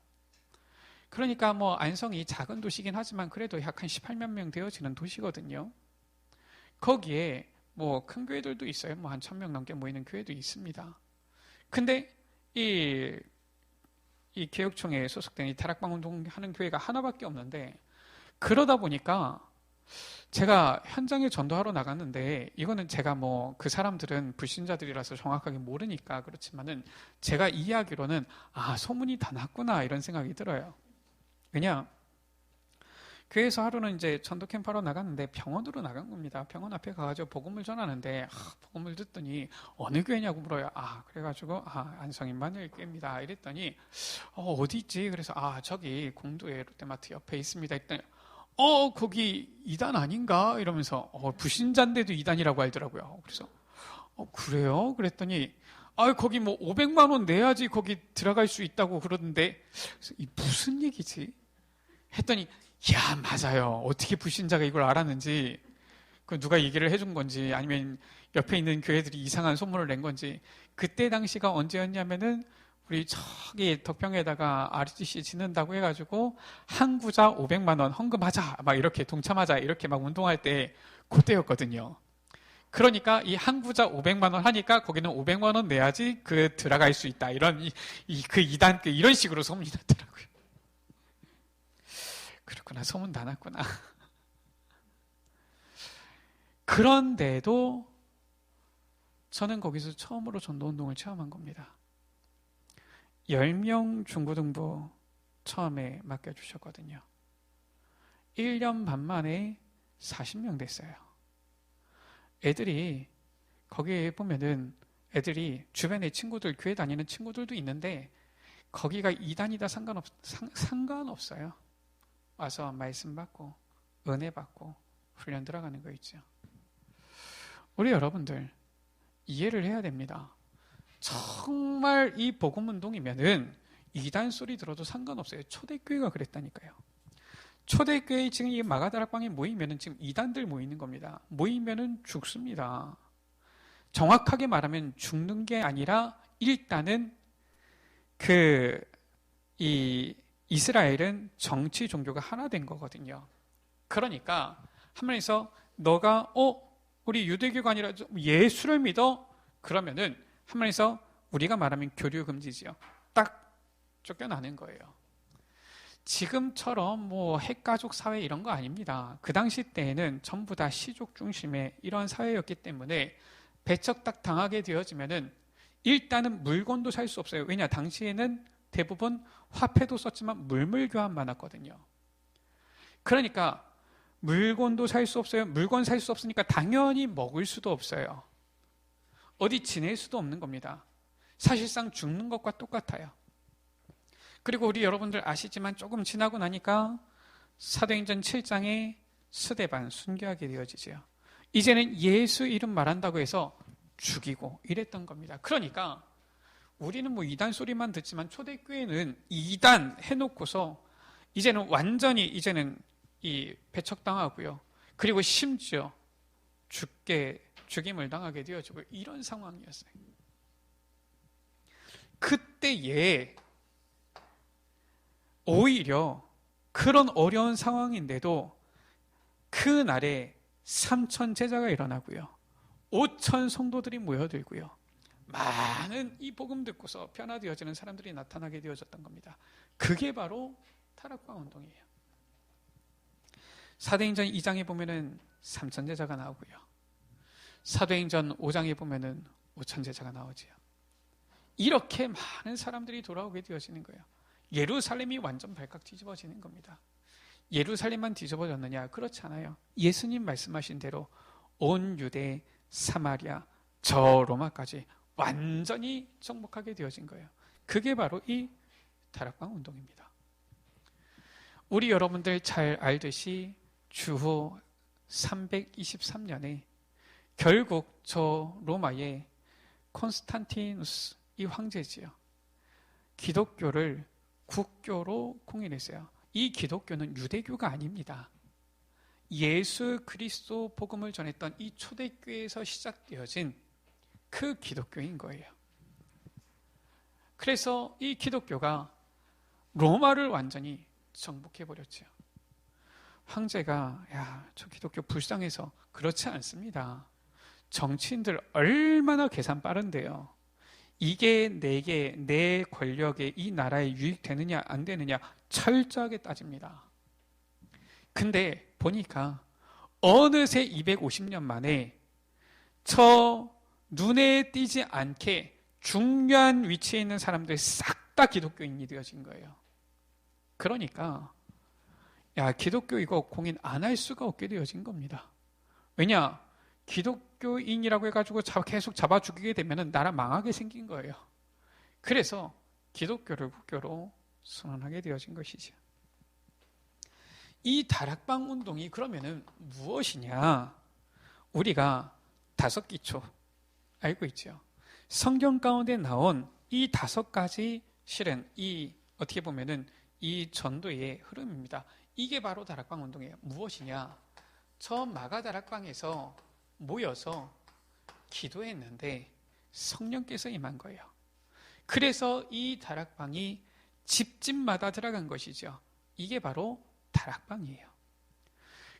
[SPEAKER 1] 그러니까 뭐 안성이 작은 도시긴 하지만 그래도 약 한 18만 명 되어지는 도시거든요. 거기에 뭐 큰 교회들도 있어요. 뭐 한 1,000명 넘게 모이는 교회도 있습니다. 근데 이 개혁총회에 소속된 이 다락방 운동하는 교회가 하나밖에 없는데, 그러다 보니까 제가 현장에 전도하러 나갔는데, 이거는 제가 뭐 그 사람들은 불신자들이라서 정확하게 모르니까 그렇지만은 제가 이야기로는 소문이 다 났구나 이런 생각이 들어요. 그냥 교회에서 하루는 이제 전도 캠프하러 나갔는데 병원으로 나간 겁니다. 병원 앞에 가가지고 복음을 전하는데 복음을 듣더니 어느 교회냐고 물어요. 그래가지고 안성인만을 교회입니다. 이랬더니 어디 있지? 그래서 저기 공도에 롯데마트 옆에 있습니다. 했더니 거기 이단 아닌가? 이러면서 불신자인데도 이단이라고 알더라고요. 그래서 그래요? 그랬더니 거기 뭐 500만 원 내야지 거기 들어갈 수 있다고 그러던데, 그래서 이 무슨 얘기지? 했더니 맞아요. 어떻게 불신자가 이걸 알았는지, 그 누가 얘기를 해준 건지 아니면 옆에 있는 교회들이 이상한 소문을 낸 건지. 그때 당시가 언제였냐면은 우리 저기 덕평에다가 RTC 짓는다고 해가지고 한 구자 500만 원 헌금하자 막 이렇게 동참하자 이렇게 막 운동할 때 그때였거든요. 그러니까 이 한 구자 500만 원 하니까 거기는 500만 원 내야지 들어갈 수 있다, 이런 그 이단 이런 식으로 소문이 났더라고요. 그렇구나, 소문 다 났구나. 그런데도 저는 거기서 처음으로 전도운동을 체험한 겁니다. 10명 중고등부 처음에 맡겨주셨거든요. 1년 반 만에 40명 됐어요. 애들이 거기에 보면은 애들이 주변에 친구들, 교회 다니는 친구들도 있는데 거기가 이단이다 상관없어요. 와서 말씀 받고 은혜 받고 훈련 들어가는 거 있죠. 우리 여러분들 이해를 해야 됩니다. 정말 이 복음운동이면은 이단 소리 들어도 상관없어요. 초대교회가 그랬다니까요. 초대교회 지금 이 마가다락방에 모이면은 지금 이단들 모이는 겁니다. 모이면은 죽습니다. 정확하게 말하면 죽는 게 아니라 일단은 이 이스라엘은 정치 종교가 하나 된 거거든요. 그러니까 한마디에서 너가 우리 유대교가 아니라 예수를 믿어? 그러면은 한마디에서 우리가 말하면 교류 금지지요. 딱 쫓겨나는 거예요. 지금처럼 뭐 핵가족 사회 이런 거 아닙니다. 그 당시 때에는 전부 다 시족 중심의 이러한 사회였기 때문에 배척 딱 당하게 되어지면은 일단은 물건도 살 수 없어요. 왜냐, 당시에는 대부분 화폐도 썼지만 물물 교환 많았거든요. 그러니까 물건도 살 수 없어요. 물건 살 수 없으니까 당연히 먹을 수도 없어요. 어디 지낼 수도 없는 겁니다. 사실상 죽는 것과 똑같아요. 그리고 우리 여러분들 아시지만 조금 지나고 나니까 사도행전 7장에 스데반 순교하게 되어지죠. 이제는 예수 이름 말한다고 해서 죽이고 이랬던 겁니다. 그러니까 우리는 뭐 이단 소리만 듣지만 초대교회는 이단 해놓고서 이제는 완전히 이 배척당하고요. 그리고 심지어 죽임을 당하게 되어지고 이런 상황이었어요. 그때에 오히려 그런 어려운 상황인데도 그날에 3,000 제자가 일어나고요. 5,000 성도들이 모여들고요. 많은 이 복음 듣고서 변화되어지는 사람들이 나타나게 되어졌던 겁니다. 그게 바로 다락방 운동이에요. 사도행전 2장에 보면은 3,000 제자가 나오고요. 사도행전 5장에 보면은 5,000 제자가 나오지요. 이렇게 많은 사람들이 돌아오게 되어지는 거예요. 예루살렘이 완전 발칵 뒤집어지는 겁니다. 예루살렘만 뒤집어졌느냐? 그렇지 않아요. 예수님 말씀하신 대로 온 유대, 사마리아, 저 로마까지 완전히 정복하게 되어진 거예요. 그게 바로 이 다락방 운동입니다. 우리 여러분들 잘 알듯이 주후 323년에 결국 저 로마의 콘스탄티누스 이 황제지요. 기독교를 국교로 공인했어요. 이 기독교는 유대교가 아닙니다. 예수 그리스도 복음을 전했던 이 초대교회에서 시작되어진 그 기독교인 거예요. 그래서 이 기독교가 로마를 완전히 정복해버렸죠. 황제가 야, 저 기독교 불쌍해서 그렇지 않습니다. 정치인들 얼마나 계산 빠른데요. 이게 내게 내 권력에 이 나라에 유익되느냐 안 되느냐 철저하게 따집니다. 근데 보니까 어느새 250년 만에 저 눈에 띄지 않게 중요한 위치에 있는 사람들이 싹 다 기독교인이 되어진 거예요. 그러니까 야, 기독교 이거 공인 안 할 수가 없게 되어진 겁니다. 왜냐? 기독교인이라고 해가지고 계속 잡아 죽이게 되면 나라 망하게 생긴 거예요. 그래서 기독교를 국교로 선언하게 되어진 것이죠. 이 다락방 운동이 그러면은 무엇이냐? 우리가 5기초 알고 있죠. 성경 가운데 나온 이 5가지 실은 이 어떻게 보면은 이 전도의 흐름입니다. 이게 바로 다락방 운동이에요. 무엇이냐? 저 마가 다락방에서 모여서 기도했는데 성령께서 임한 거예요. 그래서 이 다락방이 집집마다 들어간 것이죠. 이게 바로 다락방이에요.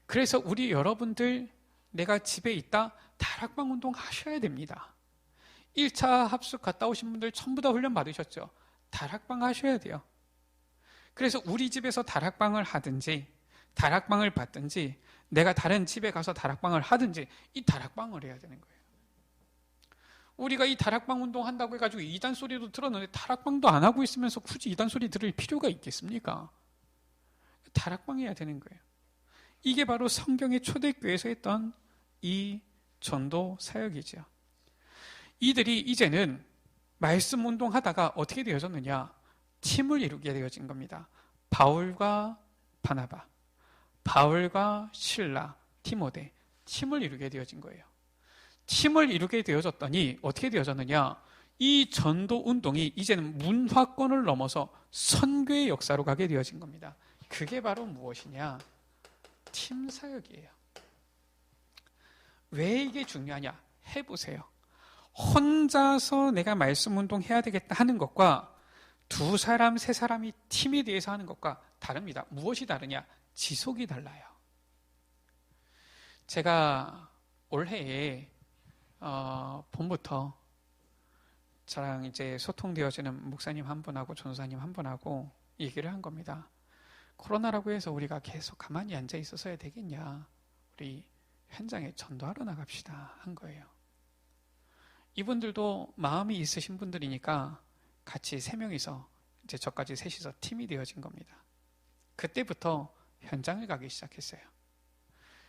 [SPEAKER 1] 그래서 우리 여러분들 내가 집에 있다 다락방 운동 하셔야 됩니다. 1차 합숙 갔다 오신 분들 전부 다 훈련 받으셨죠? 다락방 하셔야 돼요. 그래서 우리 집에서 다락방을 하든지 다락방을 받든지 내가 다른 집에 가서 다락방을 하든지 이 다락방을 해야 되는 거예요. 우리가 이 다락방 운동 한다고 해가지고 이단 소리도 들었는데 다락방도 안 하고 있으면서 굳이 이단 소리 들을 필요가 있겠습니까? 다락방 해야 되는 거예요. 이게 바로 성경의 초대교회에서 했던 이 전도 사역이죠. 이들이 이제는 말씀 운동하다가 어떻게 되어졌느냐? 팀을 이루게 되어진 겁니다. 바울과 바나바, 바울과 실라, 디모데, 팀을 이루게 되어진 거예요. 팀을 이루게 되어졌더니 어떻게 되어졌느냐? 이 전도 운동이 이제는 문화권을 넘어서 선교의 역사로 가게 되어진 겁니다. 그게 바로 무엇이냐? 팀 사역이에요. 왜 이게 중요하냐? 해보세요. 혼자서 내가 말씀 운동 해야 되겠다 하는 것과 2사람, 3사람이 팀에 대해서 하는 것과 다릅니다. 무엇이 다르냐? 지속이 달라요. 제가 올해에 봄부터 저랑 이제 소통되어지는 목사님 한 분하고 전사님 한 분하고 얘기를 한 겁니다. 코로나라고 해서 우리가 계속 가만히 앉아 있어서야 되겠냐? 우리 현장에 전도하러 나갑시다 한 거예요. 이분들도 마음이 있으신 분들이니까 같이 3명이서 이제 저까지 셋이서 팀이 되어진 겁니다. 그때부터 현장을 가기 시작했어요.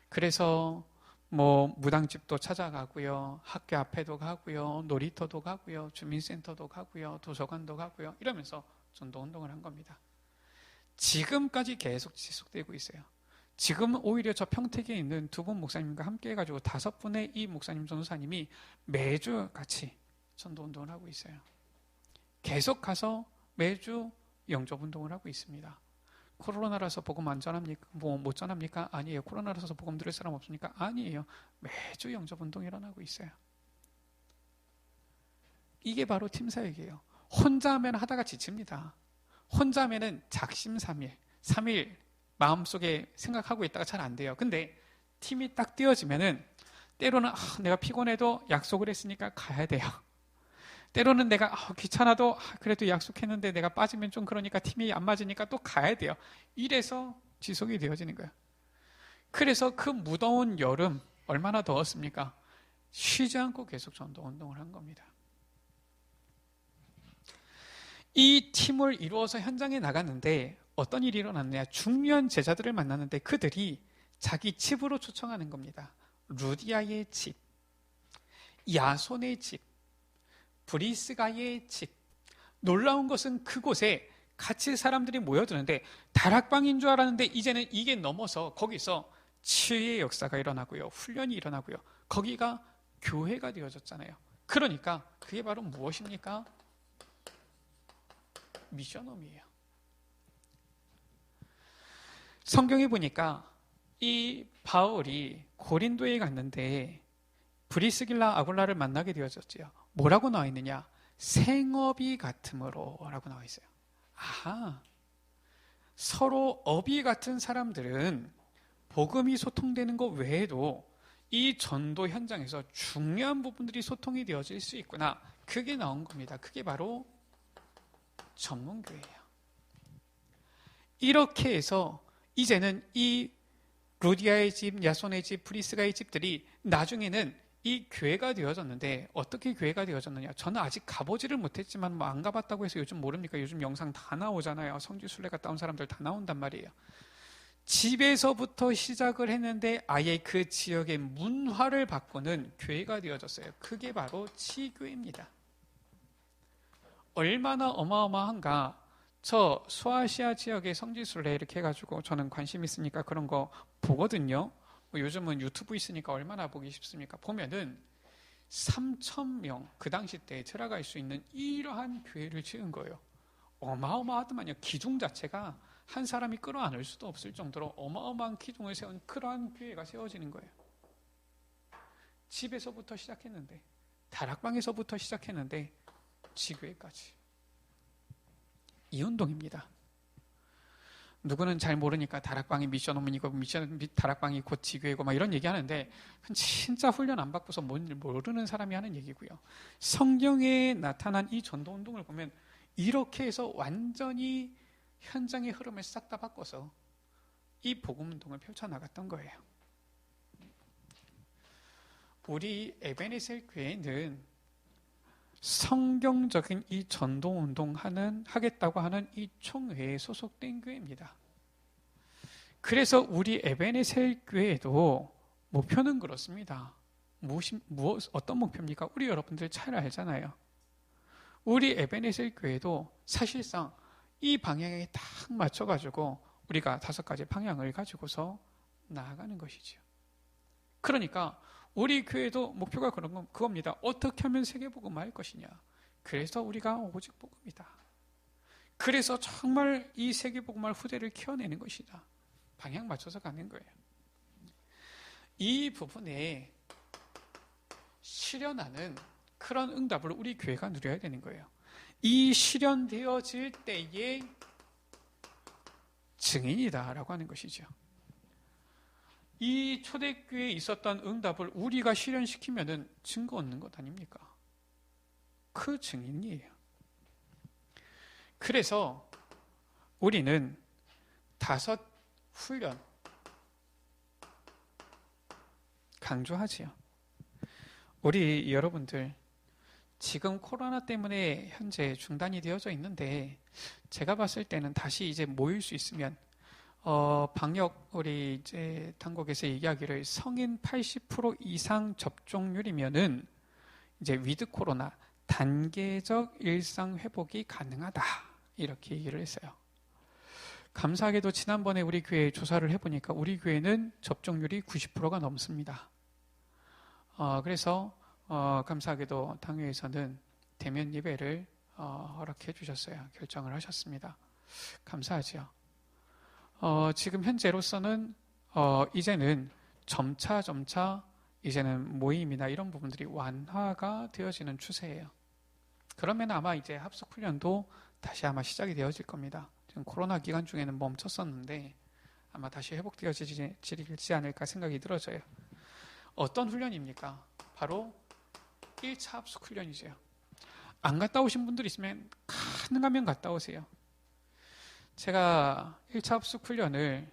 [SPEAKER 1] 그래서 무당집도 찾아가고요, 학교 앞에도 가고요, 놀이터도 가고요, 주민센터도 가고요, 도서관도 가고요, 이러면서 전도 운동을 한 겁니다. 지금까지 계속 지속되고 있어요. 지금 오히려 저 평택에 있는 2분 목사님과 함께 해가지고 5분의 이 목사님 전도사님이 매주 같이 전도 운동을 하고 있어요. 계속 가서 매주 영접 운동을 하고 있습니다. 코로나라서 복음 안 전합니까? 못 전합니까? 아니에요. 코로나라서 복음 들을 사람 없습니까? 아니에요. 매주 영접 운동이 일어나고 있어요. 이게 바로 팀 사역이에요. 혼자 하면 하다가 지칩니다. 혼자 하면은 작심삼일, 3일 마음속에 생각하고 있다가 잘 안 돼요. 근데 팀이 딱 띄어지면은 때로는 내가 피곤해도 약속을 했으니까 가야 돼요. 때로는 내가 귀찮아도 그래도 약속했는데 내가 빠지면 좀 그러니까 팀이 안 맞으니까 또 가야 돼요. 이래서 지속이 되어지는 거예요. 그래서 그 무더운 여름 얼마나 더웠습니까? 쉬지 않고 계속 전도 운동을 한 겁니다. 이 팀을 이루어서 현장에 나갔는데 어떤 일이 일어났느냐? 중요한 제자들을 만났는데 그들이 자기 집으로 초청하는 겁니다. 루디아의 집, 야손의 집, 브리스가의 집. 놀라운 것은 그곳에 같이 사람들이 모여드는데 다락방인 줄 알았는데 이제는 이게 넘어서 거기서 치유의 역사가 일어나고요, 훈련이 일어나고요, 거기가 교회가 되어졌잖아요. 그러니까 그게 바로 무엇입니까? 미션홈이에요. 성경에 보니까 이 바울이 고린도에 갔는데 브리스길라 아굴라를 만나게 되어졌지요. 뭐라고 나와 있느냐? 생업이 같음으로 라고 나와 있어요. 아하, 서로 업이 같은 사람들은 복음이 소통되는 것 외에도 이 전도 현장에서 중요한 부분들이 소통이 되어질 수 있구나. 그게 나온 겁니다. 그게 바로 전문교회예요. 이렇게 해서 이제는 이 루디아의 집, 야손의 집, 브리스가의 집들이 나중에는 이 교회가 되어졌는데, 어떻게 교회가 되어졌느냐? 저는 아직 가보지를 못했지만 뭐 안 가봤다고 해서 요즘 모릅니까? 요즘 영상 다 나오잖아요. 성지순례 갔다 온 사람들 다 나온단 말이에요. 집에서부터 시작을 했는데 아예 그 지역의 문화를 바꾸는 교회가 되어졌어요. 그게 바로 치교회입니다. 얼마나 어마어마한가. 저 소아시아 지역의 성지순례 이렇게 해가지고 저는 관심 있으니까 그런 거 보거든요. 뭐 요즘은 유튜브 있으니까 얼마나 보기 쉽습니까? 보면은 3,000명 그 당시 때 들어갈 수 있는 이러한 교회를 지은 거예요. 어마어마하더만요. 기둥 자체가 한 사람이 끌어안을 수도 없을 정도로 어마어마한 기둥을 세운 그러한 교회가 세워지는 거예요. 집에서부터 시작했는데, 다락방에서부터 시작했는데 지교회까지. 이 운동입니다. 누구는 잘 모르니까 다락방이 미션홈이고 다락방이 곧 지교회고 막 이런 얘기하는데, 그건 진짜 훈련 안 받고서 모르는 사람이 하는 얘기고요. 성경에 나타난 이 전도운동을 보면 이렇게 해서 완전히 현장의 흐름을 싹 다 바꿔서 이 복음운동을 펼쳐나갔던 거예요. 우리 에베네셀 교회는 성경적인 이 전도운동 하겠다고 하는 이 총회에 소속된 교회입니다. 그래서 우리 에베네셀 교회에도 목표는 그렇습니다. 어떤 목표입니까? 우리 여러분들 잘 알잖아요. 우리 에베네셀 교회도 사실상 이 방향에 딱 맞춰가지고 우리가 5가지 방향을 가지고서 나아가는 것이죠. 그러니까 우리 교회도 목표가 그겁니다. 어떻게 하면 세계복음을 할 것이냐. 그래서 우리가 오직 복음이다. 그래서 정말 이 세계복음을 후대를 키워내는 것이다. 방향 맞춰서 가는 거예요. 이 부분에 실현하는 그런 응답을 우리 교회가 누려야 되는 거예요. 이 실현되어질 때의 증인이다라고 하는 것이죠. 이 초대교회에 있었던 응답을 우리가 실현시키면은 증거 얻는 것 아닙니까? 그 증인이에요. 그래서 우리는 5 훈련 강조하지요. 우리 여러분들 지금 코로나 때문에 현재 중단이 되어져 있는데, 제가 봤을 때는 다시 이제 모일 수 있으면 방역 우리 이제 당국에서 얘기하기를 성인 80% 이상 접종률이면은 이제 위드 코로나 단계적 일상 회복이 가능하다 이렇게 얘기를 했어요. 감사하게도 지난번에 우리 교회 조사를 해보니까 우리 교회는 접종률이 90%가 넘습니다. 그래서 감사하게도 당회에서는 대면 예배를 허락해 주셨어요. 결정을 하셨습니다. 감사하지요. 지금 현재로서는 이제는 점차 이제는 모임이나 이런 부분들이 완화가 되어지는 추세예요. 그러면 아마 이제 합숙 훈련도 다시 아마 시작이 되어질 겁니다. 지금 코로나 기간 중에는 멈췄었는데 아마 다시 회복되어지지 않을까 생각이 들어져요. 어떤 훈련입니까? 바로 1차 합숙 훈련이죠. 안 갔다 오신 분들 있으면 가능하면 갔다 오세요. 제가 1차 합숙 훈련을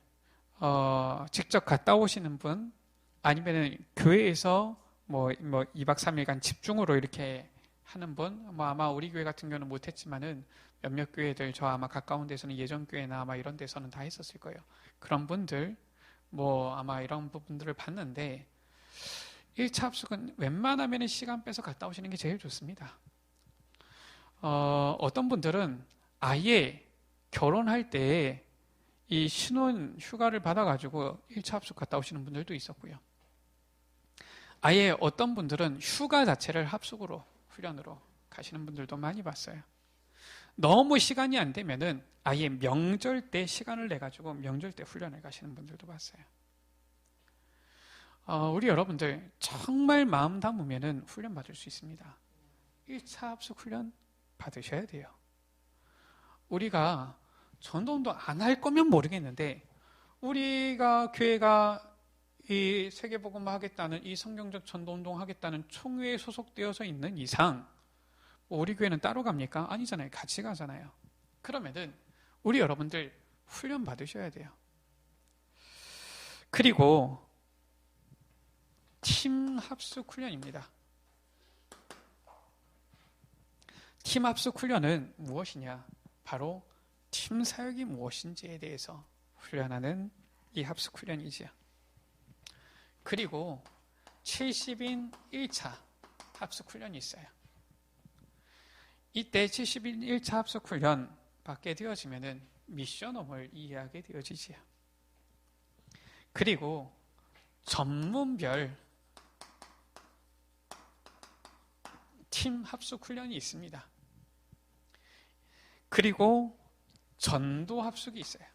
[SPEAKER 1] 직접 갔다 오시는 분, 아니면 교회에서 뭐 2박 3일간 집중으로 이렇게 하는 분, 아마 우리 교회 같은 경우는 못했지만은 몇몇 교회들, 저 아마 가까운 데서는 예전교회나 아마 이런 데서는 다 했었을 거예요. 그런 분들 아마 이런 부분들을 봤는데, 1차 합숙은 웬만하면 시간 빼서 갔다 오시는 게 제일 좋습니다. 어떤 분들은 아예 결혼할 때 이 신혼 휴가를 받아가지고 1차 합숙 갔다 오시는 분들도 있었고요. 아예 어떤 분들은 휴가 자체를 합숙으로, 훈련으로 가시는 분들도 많이 봤어요. 너무 시간이 안 되면은 아예 명절 때 시간을 내가지고 명절 때 훈련을 가시는 분들도 봤어요. 우리 여러분들 정말 마음 담으면은 훈련 받을 수 있습니다. 1차 합숙 훈련 받으셔야 돼요. 우리가 전도운동 안 할 거면 모르겠는데 우리가 교회가 이 세계복음화 하겠다는 이 성경적 전도운동 하겠다는 총회에 소속되어서 있는 이상 우리 교회는 따로 갑니까? 아니잖아요. 같이 가잖아요. 그러면은 우리 여러분들 훈련 받으셔야 돼요. 그리고 팀 합숙 훈련입니다. 팀 합숙 훈련은 무엇이냐? 바로 팀 사역이 무엇인지에 대해서 훈련하는 이 합숙 훈련이지요. 그리고 70인 1차 합숙 훈련이 있어요. 이때 70인 1차 합숙 훈련 받게 되어지면은 미션홈을 이해하게 되어지지요. 그리고 전문별 팀 합숙 훈련이 있습니다. 그리고 전도 합숙이 있어요.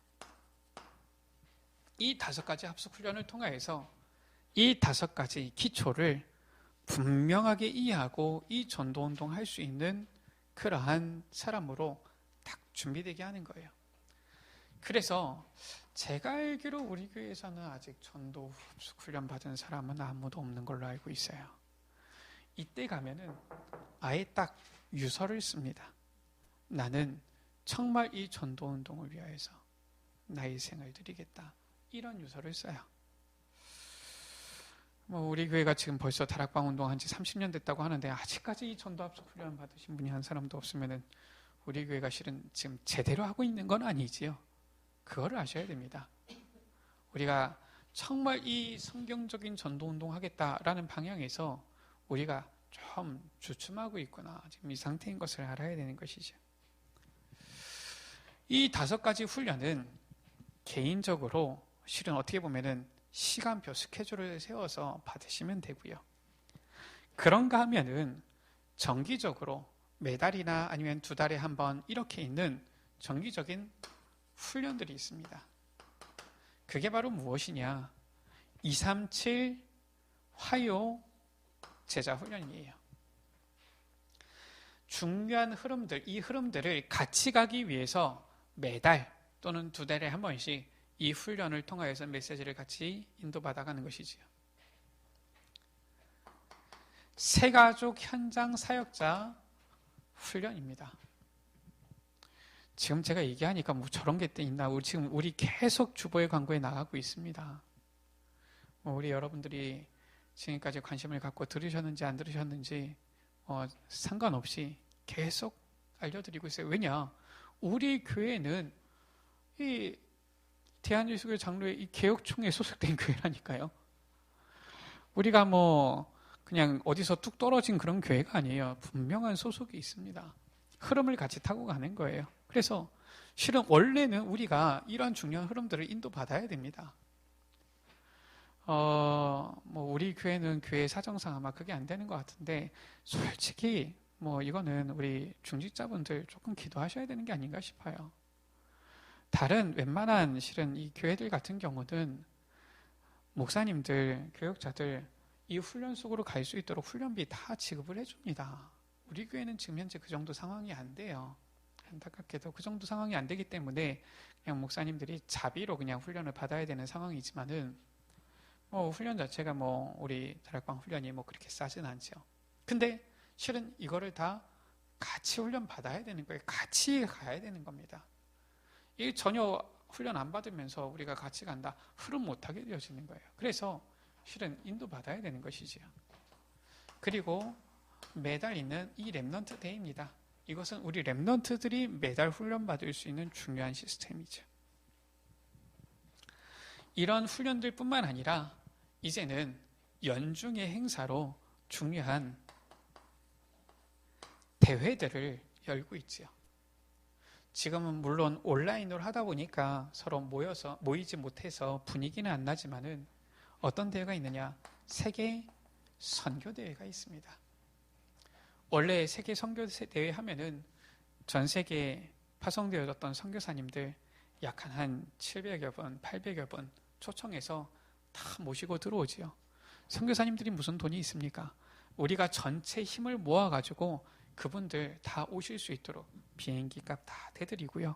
[SPEAKER 1] 이 5가지 합숙 훈련을 통해서 이 5가지 기초를 분명하게 이해하고 이 전도 운동 할 수 있는 그러한 사람으로 딱 준비되게 하는 거예요. 그래서 제가 알기로 우리 교회에서는 아직 전도 합숙 훈련 받은 사람은 아무도 없는 걸로 알고 있어요. 이때 가면은 아예 딱 유서를 씁니다. 나는 정말 이 전도 운동을 위하여서 나의 생을 드리겠다. 이런 유서를 써요. 우리 교회가 지금 벌써 다락방 운동한 지 30년 됐다고 하는데 아직까지 이 전도 합숙 훈련 받으신 분이 한 사람도 없으면은 우리 교회가 실은 지금 제대로 하고 있는 건 아니지요. 그거를 아셔야 됩니다. 우리가 정말 이 성경적인 전도 운동 하겠다라는 방향에서 우리가 좀 주춤하고 있구나. 지금 이 상태인 것을 알아야 되는 것이죠. 이 5가지 훈련은 개인적으로 실은 어떻게 보면은 시간표, 스케줄을 세워서 받으시면 되고요. 그런가 하면은 정기적으로 매달이나 아니면 2달에 한 번 이렇게 있는 정기적인 훈련들이 있습니다. 그게 바로 무엇이냐? 237 화요 제자 훈련이에요. 중요한 흐름들, 이 흐름들을 같이 가기 위해서 매달 또는 2달에 한 번씩 이 훈련을 통하여서 메시지를 같이 인도받아가는 것이지요. 새가족 현장 사역자 훈련입니다. 지금 제가 얘기하니까 뭐 저런 게 있나? 지금 우리 계속 주보의 광고에 나가고 있습니다. 우리 여러분들이 지금까지 관심을 갖고 들으셨는지 안 들으셨는지 상관없이 계속 알려드리고 있어요. 왜냐? 우리 교회는 이 대한예수교회 장로의 이 개혁총회에 소속된 교회라니까요. 우리가 그냥 어디서 뚝 떨어진 그런 교회가 아니에요. 분명한 소속이 있습니다. 흐름을 같이 타고 가는 거예요. 그래서 실은 원래는 우리가 이러한 중요한 흐름들을 인도받아야 됩니다. 우리 교회는 교회 사정상 아마 그게 안 되는 것 같은데 솔직히 이거는 우리 중직자분들 조금 기도하셔야 되는 게 아닌가 싶어요. 다른 웬만한 실은 이 교회들 같은 경우는 목사님들, 교역자들 이 훈련 속으로 갈 수 있도록 훈련비 다 지급을 해줍니다. 우리 교회는 지금 현재 그 정도 상황이 안 돼요. 안타깝게도 그 정도 상황이 안 되기 때문에 그냥 목사님들이 자비로 그냥 훈련을 받아야 되는 상황이지만은 훈련 자체가 우리 다락방 훈련이 그렇게 싸진 않죠. 근데 실은 이거를 다 같이 훈련 받아야 되는 거예요. 같이 가야 되는 겁니다. 이 전혀 훈련 안 받으면서 우리가 같이 간다. 흐름 못하게 되어지는 거예요. 그래서 실은 인도받아야 되는 것이지요. 그리고 매달 있는 이 렘넌트 데이입니다. 이것은 우리 렘넌트들이 매달 훈련받을 수 있는 중요한 시스템이죠. 이런 훈련들 뿐만 아니라 이제는 연중의 행사로 중요한 대회들을 열고 있지요. 지금은 물론 온라인으로 하다 보니까 서로 모이지 못해서 분위기는 안 나지만은 어떤 대회가 있느냐? 세계 선교대회가 있습니다. 원래 세계 선교대회 하면은 전 세계에 파송되어졌던 선교사님들 약 한 700여 분, 800여 분 초청해서 다 모시고 들어오지요. 선교사님들이 무슨 돈이 있습니까? 우리가 전체 힘을 모아가지고 그분들 다 오실 수 있도록 비행기 값 다 대드리고요.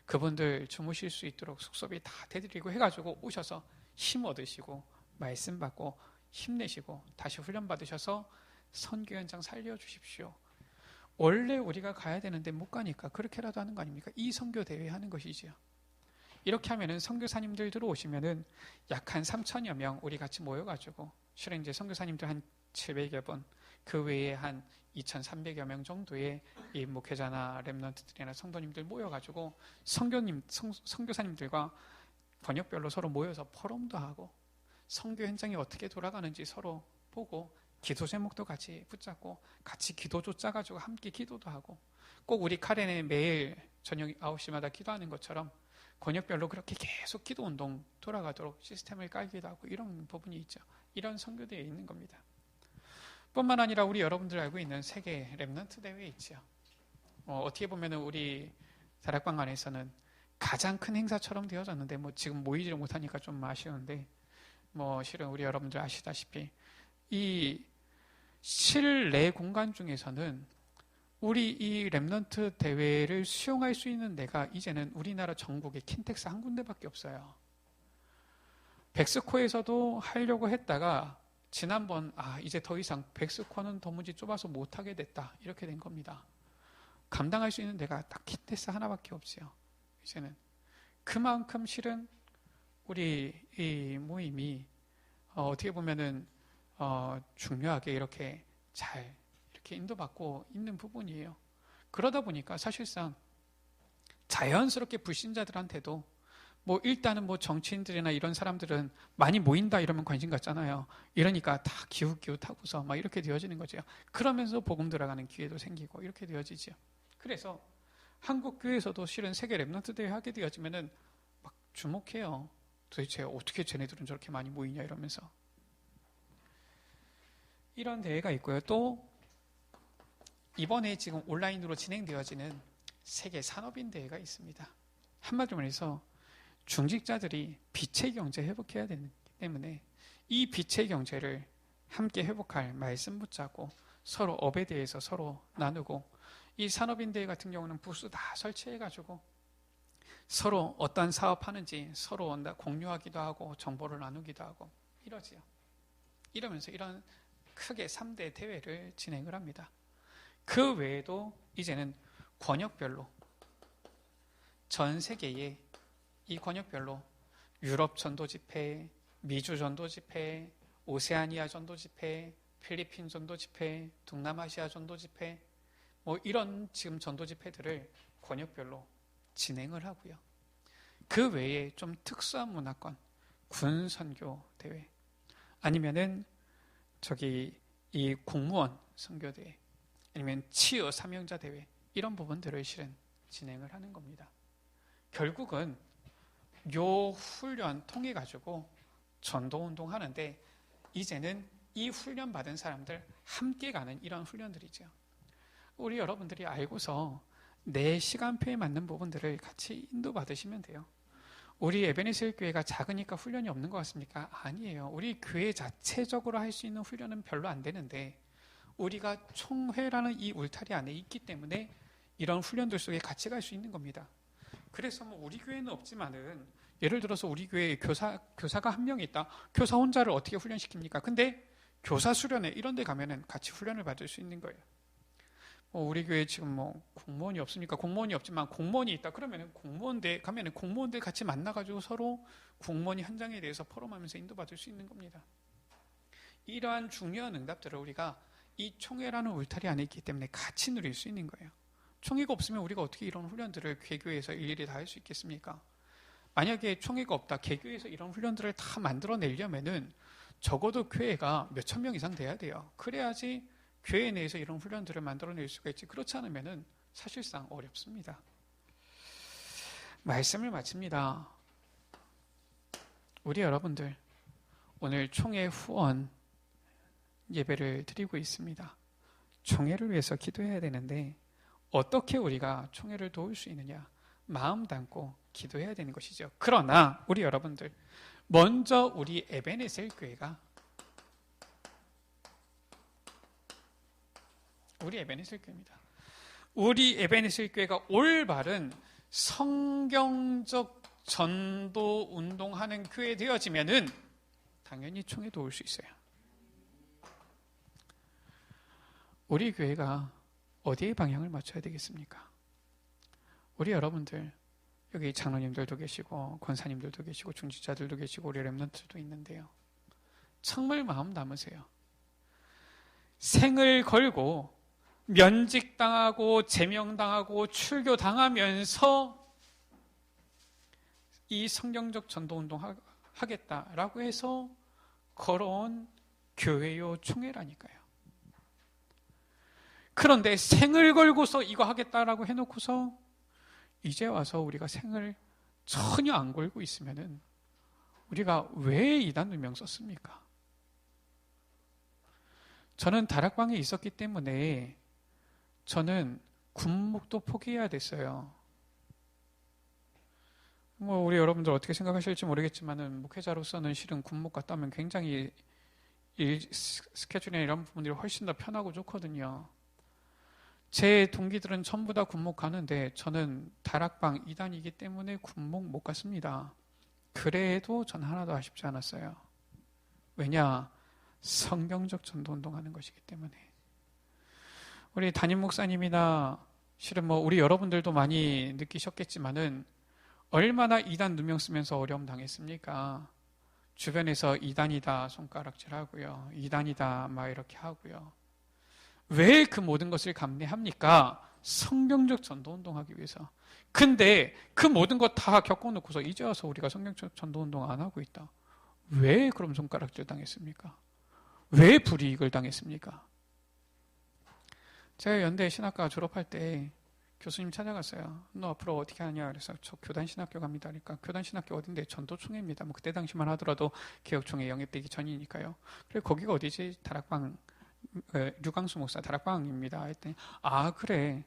[SPEAKER 1] 그분들 주무실 수 있도록 숙소비 다 대드리고 해가지고 오셔서 힘 얻으시고 말씀 받고 힘내시고 다시 훈련 받으셔서 선교 현장 살려주십시오. 원래 우리가 가야 되는데 못 가니까 그렇게라도 하는 거 아닙니까? 이 선교 대회 하는 것이지요. 이렇게 하면은 선교사님들 들어오시면은 약 한 3천여 명 우리 같이 모여가지고 실은 이제 선교사님들 한 700여 분, 그 외에 한 2,300여 명 정도의 이 목회자나 렘넌트들이나 성도님들 모여가지고 선교사님들과 번역별로 서로 모여서 포럼도 하고 선교 현장이 어떻게 돌아가는지 서로 보고 기도 제목도 같이 붙잡고 같이 기도조 짜가지고 함께 기도도 하고 꼭 우리 카렌에 매일 저녁 9시마다 기도하는 것처럼 권역별로 그렇게 계속 기도 운동 돌아가도록 시스템을 깔기도 하고 이런 부분이 있죠. 이런 선교대회에 있는 겁니다. 뿐만 아니라 우리 여러분들 알고 있는 세계 렘넌트 대회에 있죠. 어떻게 보면 우리 다락방 안에서는 가장 큰 행사처럼 되어졌는데 지금 모이지를 못하니까 좀 아쉬운데 실은 우리 여러분들 아시다시피 이 실내 공간 중에서는 우리 이 렘넌트 대회를 수용할 수 있는 데가 이제는 우리나라 전국에 킨텍스 한 군데밖에 없어요. 백스코에서도 하려고 했다가 지난번 이제 더 이상 백스코는 도무지 좁아서 못하게 됐다 이렇게 된 겁니다. 감당할 수 있는 데가 딱 킨텍스 하나밖에 없어요. 이제는 그만큼 실은 우리 이 모임이 어떻게 보면은 중요하게 이렇게 잘 이렇게 인도받고 있는 부분이에요. 그러다 보니까 사실상 자연스럽게 불신자들한테도 일단은 정치인들이나 이런 사람들은 많이 모인다 이러면 관심 갖잖아요. 이러니까 다 기웃기웃하고서 막 이렇게 되어지는 거죠. 그러면서 복음 들어가는 기회도 생기고 이렇게 되어지죠. 그래서 한국 교회에서도 실은 세계 렘넌트 대회 하게 되어지면은 막 주목해요. 도대체 어떻게 쟤네들은 저렇게 많이 모이냐 이러면서. 이런 대회가 있고요. 또 이번에 지금 온라인으로 진행되어지는 세계 산업인 대회가 있습니다. 한마디로 말해서 중직자들이 빛의 경제 회복해야 되기 때문에 이 빛의 경제를 함께 회복할 말씀 붙잡고 서로 업에 대해서 서로 나누고 이 산업인 대회 같은 경우는 부스 다 설치해가지고 서로 어떤 사업하는지 서로 공유하기도 하고 정보를 나누기도 하고 이러지요. 이러면서 이런 크게 3대 대회를 진행을 합니다. 그 외에도 이제는 권역별로 전 세계에 이 권역별로 유럽 전도 집회, 미주 전도 집회, 오세아니아 전도 집회, 필리핀 전도 집회, 동남아시아 전도 집회 이런 지금 전도 집회들을 권역별로 진행을 하고요. 그 외에 좀 특수한 문화권, 군 선교 대회 아니면은 이 공무원 선교 대회 아니면 치유 사명자 대회 이런 부분들을 실은 진행을 하는 겁니다. 결국은 요 훈련 통해 가지고 전도 운동 하는데 이제는 이 훈련 받은 사람들 함께 가는 이런 훈련들이죠. 우리 여러분들이 알고서 내 시간표에 맞는 부분들을 같이 인도받으시면 돼요. 우리 에베네셀 교회가 작으니까 훈련이 없는 것 같습니까? 아니에요. 우리 교회 자체적으로 할 수 있는 훈련은 별로 안 되는데 우리가 총회라는 이 울타리 안에 있기 때문에 이런 훈련들 속에 같이 갈 수 있는 겁니다. 그래서 우리 교회는 없지만은 예를 들어서 우리 교회에 교사가 한 명 있다. 교사 혼자를 어떻게 훈련시킵니까? 근데 교사 수련회 이런 데 가면은 같이 훈련을 받을 수 있는 거예요. 우리 교회에 지금 공무원이 없습니까? 공무원이 없지만 공무원이 있다. 그러면은 공무원대 가면은 공무원들 같이 만나가지고 서로 공무원이 현장에 대해서 포럼하면서 인도받을 수 있는 겁니다. 이러한 중요한 응답들을 우리가 이 총회라는 울타리 안에 있기 때문에 같이 누릴 수 있는 거예요. 총회가 없으면 우리가 어떻게 이런 훈련들을 개교에서 일일이 다 할 수 있겠습니까? 만약에 총회가 없다, 개교에서 이런 훈련들을 다 만들어내려면은 적어도 교회가 몇천 명 이상 돼야 돼요. 그래야지 교회 내에서 이런 훈련들을 만들어낼 수가 있지. 그렇지 않으면은 사실상 어렵습니다. 말씀을 마칩니다. 우리 여러분들 오늘 총회 후원 예배를 드리고 있습니다. 총회를 위해서 기도해야 되는데 어떻게 우리가 총회를 도울 수 있느냐? 마음 담고 기도해야 되는 것이죠. 그러나 우리 여러분들 먼저 우리 에베네셀 교회가 우리 에베네셀 교회입니다. 우리 에베네셀 교회가 올바른 성경적 전도 운동하는 교회 되어지면은 당연히 총회도 올 수 있어요. 우리 교회가 어디에 방향을 맞춰야 되겠습니까? 우리 여러분들, 여기 장로님들도 계시고 권사님들도 계시고 중직자들도 계시고 우리 렘넌트도 있는데요. 정말 마음 담으세요. 생을 걸고 면직당하고 제명당하고 출교당하면서 이 성경적 전도운동 하겠다라고 해서 걸어온 교회요 총회라니까요. 그런데 생을 걸고서 이거 하겠다라고 해놓고서 이제 와서 우리가 생을 전혀 안 걸고 있으면은 우리가 왜 이단 누명 썼습니까? 저는 다락방에 있었기 때문에 저는 군목도 포기해야 됐어요. 우리 여러분들 어떻게 생각하실지 모르겠지만은 목회자로서는 실은 군목 갔다 오면 굉장히 스케줄이나 이런 부분들이 훨씬 더 편하고 좋거든요. 제 동기들은 전부 다 군목 가는데 저는 다락방 2단이기 때문에 군목 못 갔습니다. 그래도 전 하나도 아쉽지 않았어요. 왜냐? 성경적 전도운동 하는 것이기 때문에. 우리 담임 목사님이나 실은 우리 여러분들도 많이 느끼셨겠지만은 얼마나 2단 누명 쓰면서 어려움 당했습니까? 주변에서 2단이다 손가락질하고요. 2단이다 막 이렇게 하고요. 왜 그 모든 것을 감내합니까? 성경적 전도운동하기 위해서. 근데 그 모든 것 다 겪어놓고서 이제 와서 우리가 성경적 전도운동 안 하고 있다. 왜 그럼 손가락질 당했습니까? 왜 불이익을 당했습니까? 제가 연대 신학과 졸업할 때 교수님 찾아갔어요. 너 앞으로 어떻게 하냐? 그래서 저 교단신학교 갑니다. 그러니까 교단신학교 어딘데? 전도총회입니다. 그때 당시만 하더라도 개혁총회 영입되기 전이니까요. 그래 거기가 어디지? 다락방 류광수 목사 다락방입니다. 했더니 아 그래.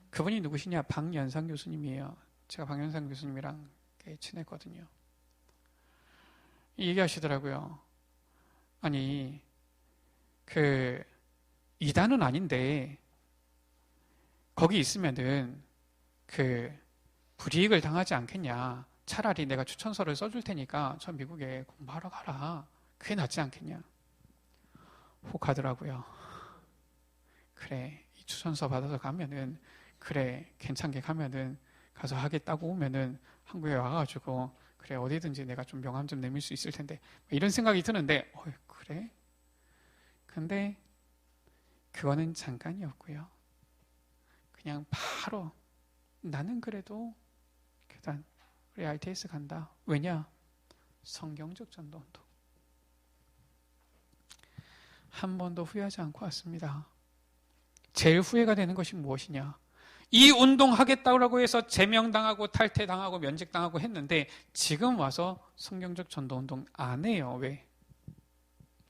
[SPEAKER 1] 그분이 누구시냐? 박연상 교수님이에요. 제가 박연상 교수님이랑 친했거든요. 얘기하시더라고요. 아니 그 이단은 아닌데 거기 있으면은 그 불이익을 당하지 않겠냐. 차라리 내가 추천서를 써줄 테니까 저 미국에 공부하러 가라. 그게 낫지 않겠냐. 혹하더라고요. 그래 이 추천서 받아서 가면은 그래 괜찮게 가면은 가서 하겠다고 오면은 한국에 와가지고 그래 어디든지 내가 좀 명함 좀 내밀 수 있을 텐데 이런 생각이 드는데 그래? 근데 그거는 잠깐이었고요. 그냥 바로 나는 그래도 교단 우리 RTS 간다. 왜냐? 성경적 전도운동. 한 번도 후회하지 않고 왔습니다. 제일 후회가 되는 것이 무엇이냐? 이 운동하겠다고 해서 제명당하고 탈퇴당하고 면직당하고 했는데 지금 와서 성경적 전도운동 안 해요. 왜?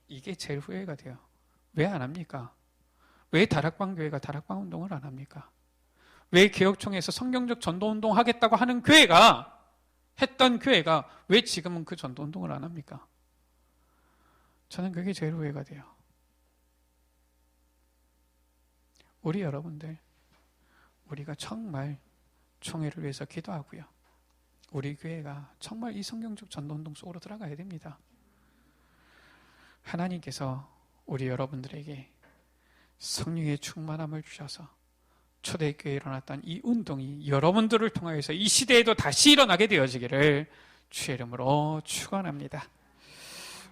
[SPEAKER 1] 이게 제일 후회가 돼요. 왜 안 합니까? 왜 다락방 교회가 다락방 운동을 안 합니까? 왜 개혁총회에서 성경적 전도운동 하겠다고 하는 교회가 했던 교회가 왜 지금은 그 전도운동을 안 합니까? 저는 그게 제일 후회가 돼요. 우리 여러분들 우리가 정말 총회를 위해서 기도하고요. 우리 교회가 정말 이 성경적 전도운동 속으로 들어가야 됩니다. 하나님께서 우리 여러분들에게 성령의 충만함을 주셔서 초대교회에 일어났던 이 운동이 여러분들을 통하여서 이 시대에도 다시 일어나게 되어지기를 주의 이름으로 축원합니다.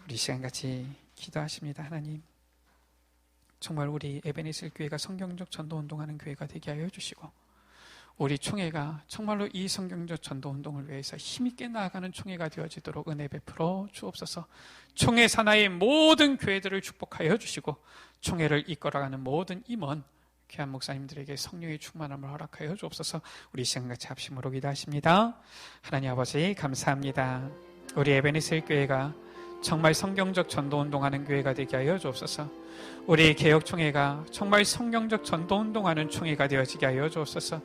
[SPEAKER 1] 우리 시간 같이 기도하십니다. 하나님 정말 우리 에베네셀 교회가 성경적 전도운동하는 교회가 되게 하여 주시고 우리 총회가 정말로 이 성경적 전도운동을 위해서 힘있게 나아가는 총회가 되어지도록 은혜 베풀어 주옵소서. 총회 산하의 모든 교회들을 축복하여 주시고 총회를 이끌어가는 모든 임원 귀한 목사님들에게 성령의 충만함을 허락하여 주옵소서. 우리 시간같이 합심으로 기도하십니다. 하나님 아버지 감사합니다. 우리 에베네셀 교회가 정말 성경적 전도운동하는 교회가 되게 하여 주옵소서. 우리 개혁총회가 정말 성경적 전도운동하는 총회가 되어지게 하여 주옵소서.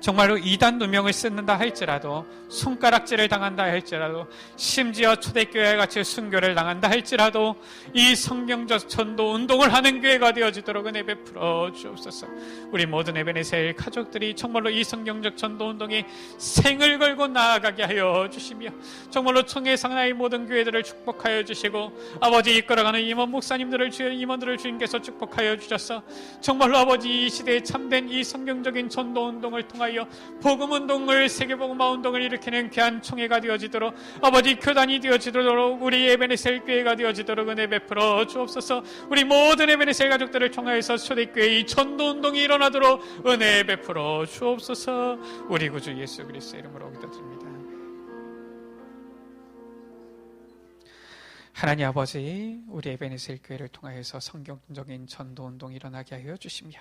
[SPEAKER 1] 정말로 이단 누명을 쓰는다 할지라도, 손가락질을 당한다 할지라도, 심지어 초대교회 같이 순교를 당한다 할지라도 이 성경적 전도운동을 하는 교회가 되어지도록 은혜 베풀어 주옵소서. 우리 모든 에베네셀 가족들이 정말로 이 성경적 전도운동에 생을 걸고 나아가게 하여 주시며, 정말로 총회 상하의 모든 교회들을 축복하여 주시고, 아버지 이끌어가는 임원 목사님들을 임원들을 주님께서 축복하여 주셔서 정말로 아버지 이 시대에 참된 이 성경적인 전도운동을 통하여 복음운동을, 세계복음화운동을 일으키는 귀한 총회가 되어지도록, 아버지 교단이 되어지도록, 우리 에베네셀 교회가 되어지도록 은혜 베풀어 주옵소서. 우리 모든 에베네셀 가족들을 통하여서 초대교회의 전도운동이 일어나도록 은혜 베풀어 주옵소서. 우리 구주 예수 그리스도의 이름으로 기도드립니다. 하나님 아버지, 우리 에베네셀 교회를 통하여서 성경적인 전도운동이 일어나게 하여 주시며,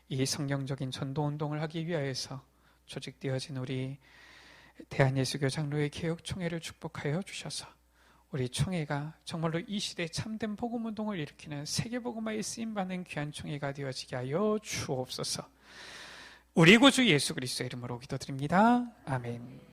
[SPEAKER 1] 이 성경적인 전도운동을 하기 위하여서 조직되어진 우리 대한예수교 장로회 개혁총회를 축복하여 주셔서 우리 총회가 정말로 이 시대에 참된 복음운동을 일으키는 세계복음화에 쓰임받는 귀한 총회가 되어지게 하여 주옵소서. 우리 구주 예수 그리스도의 이름으로 기도드립니다. 아멘.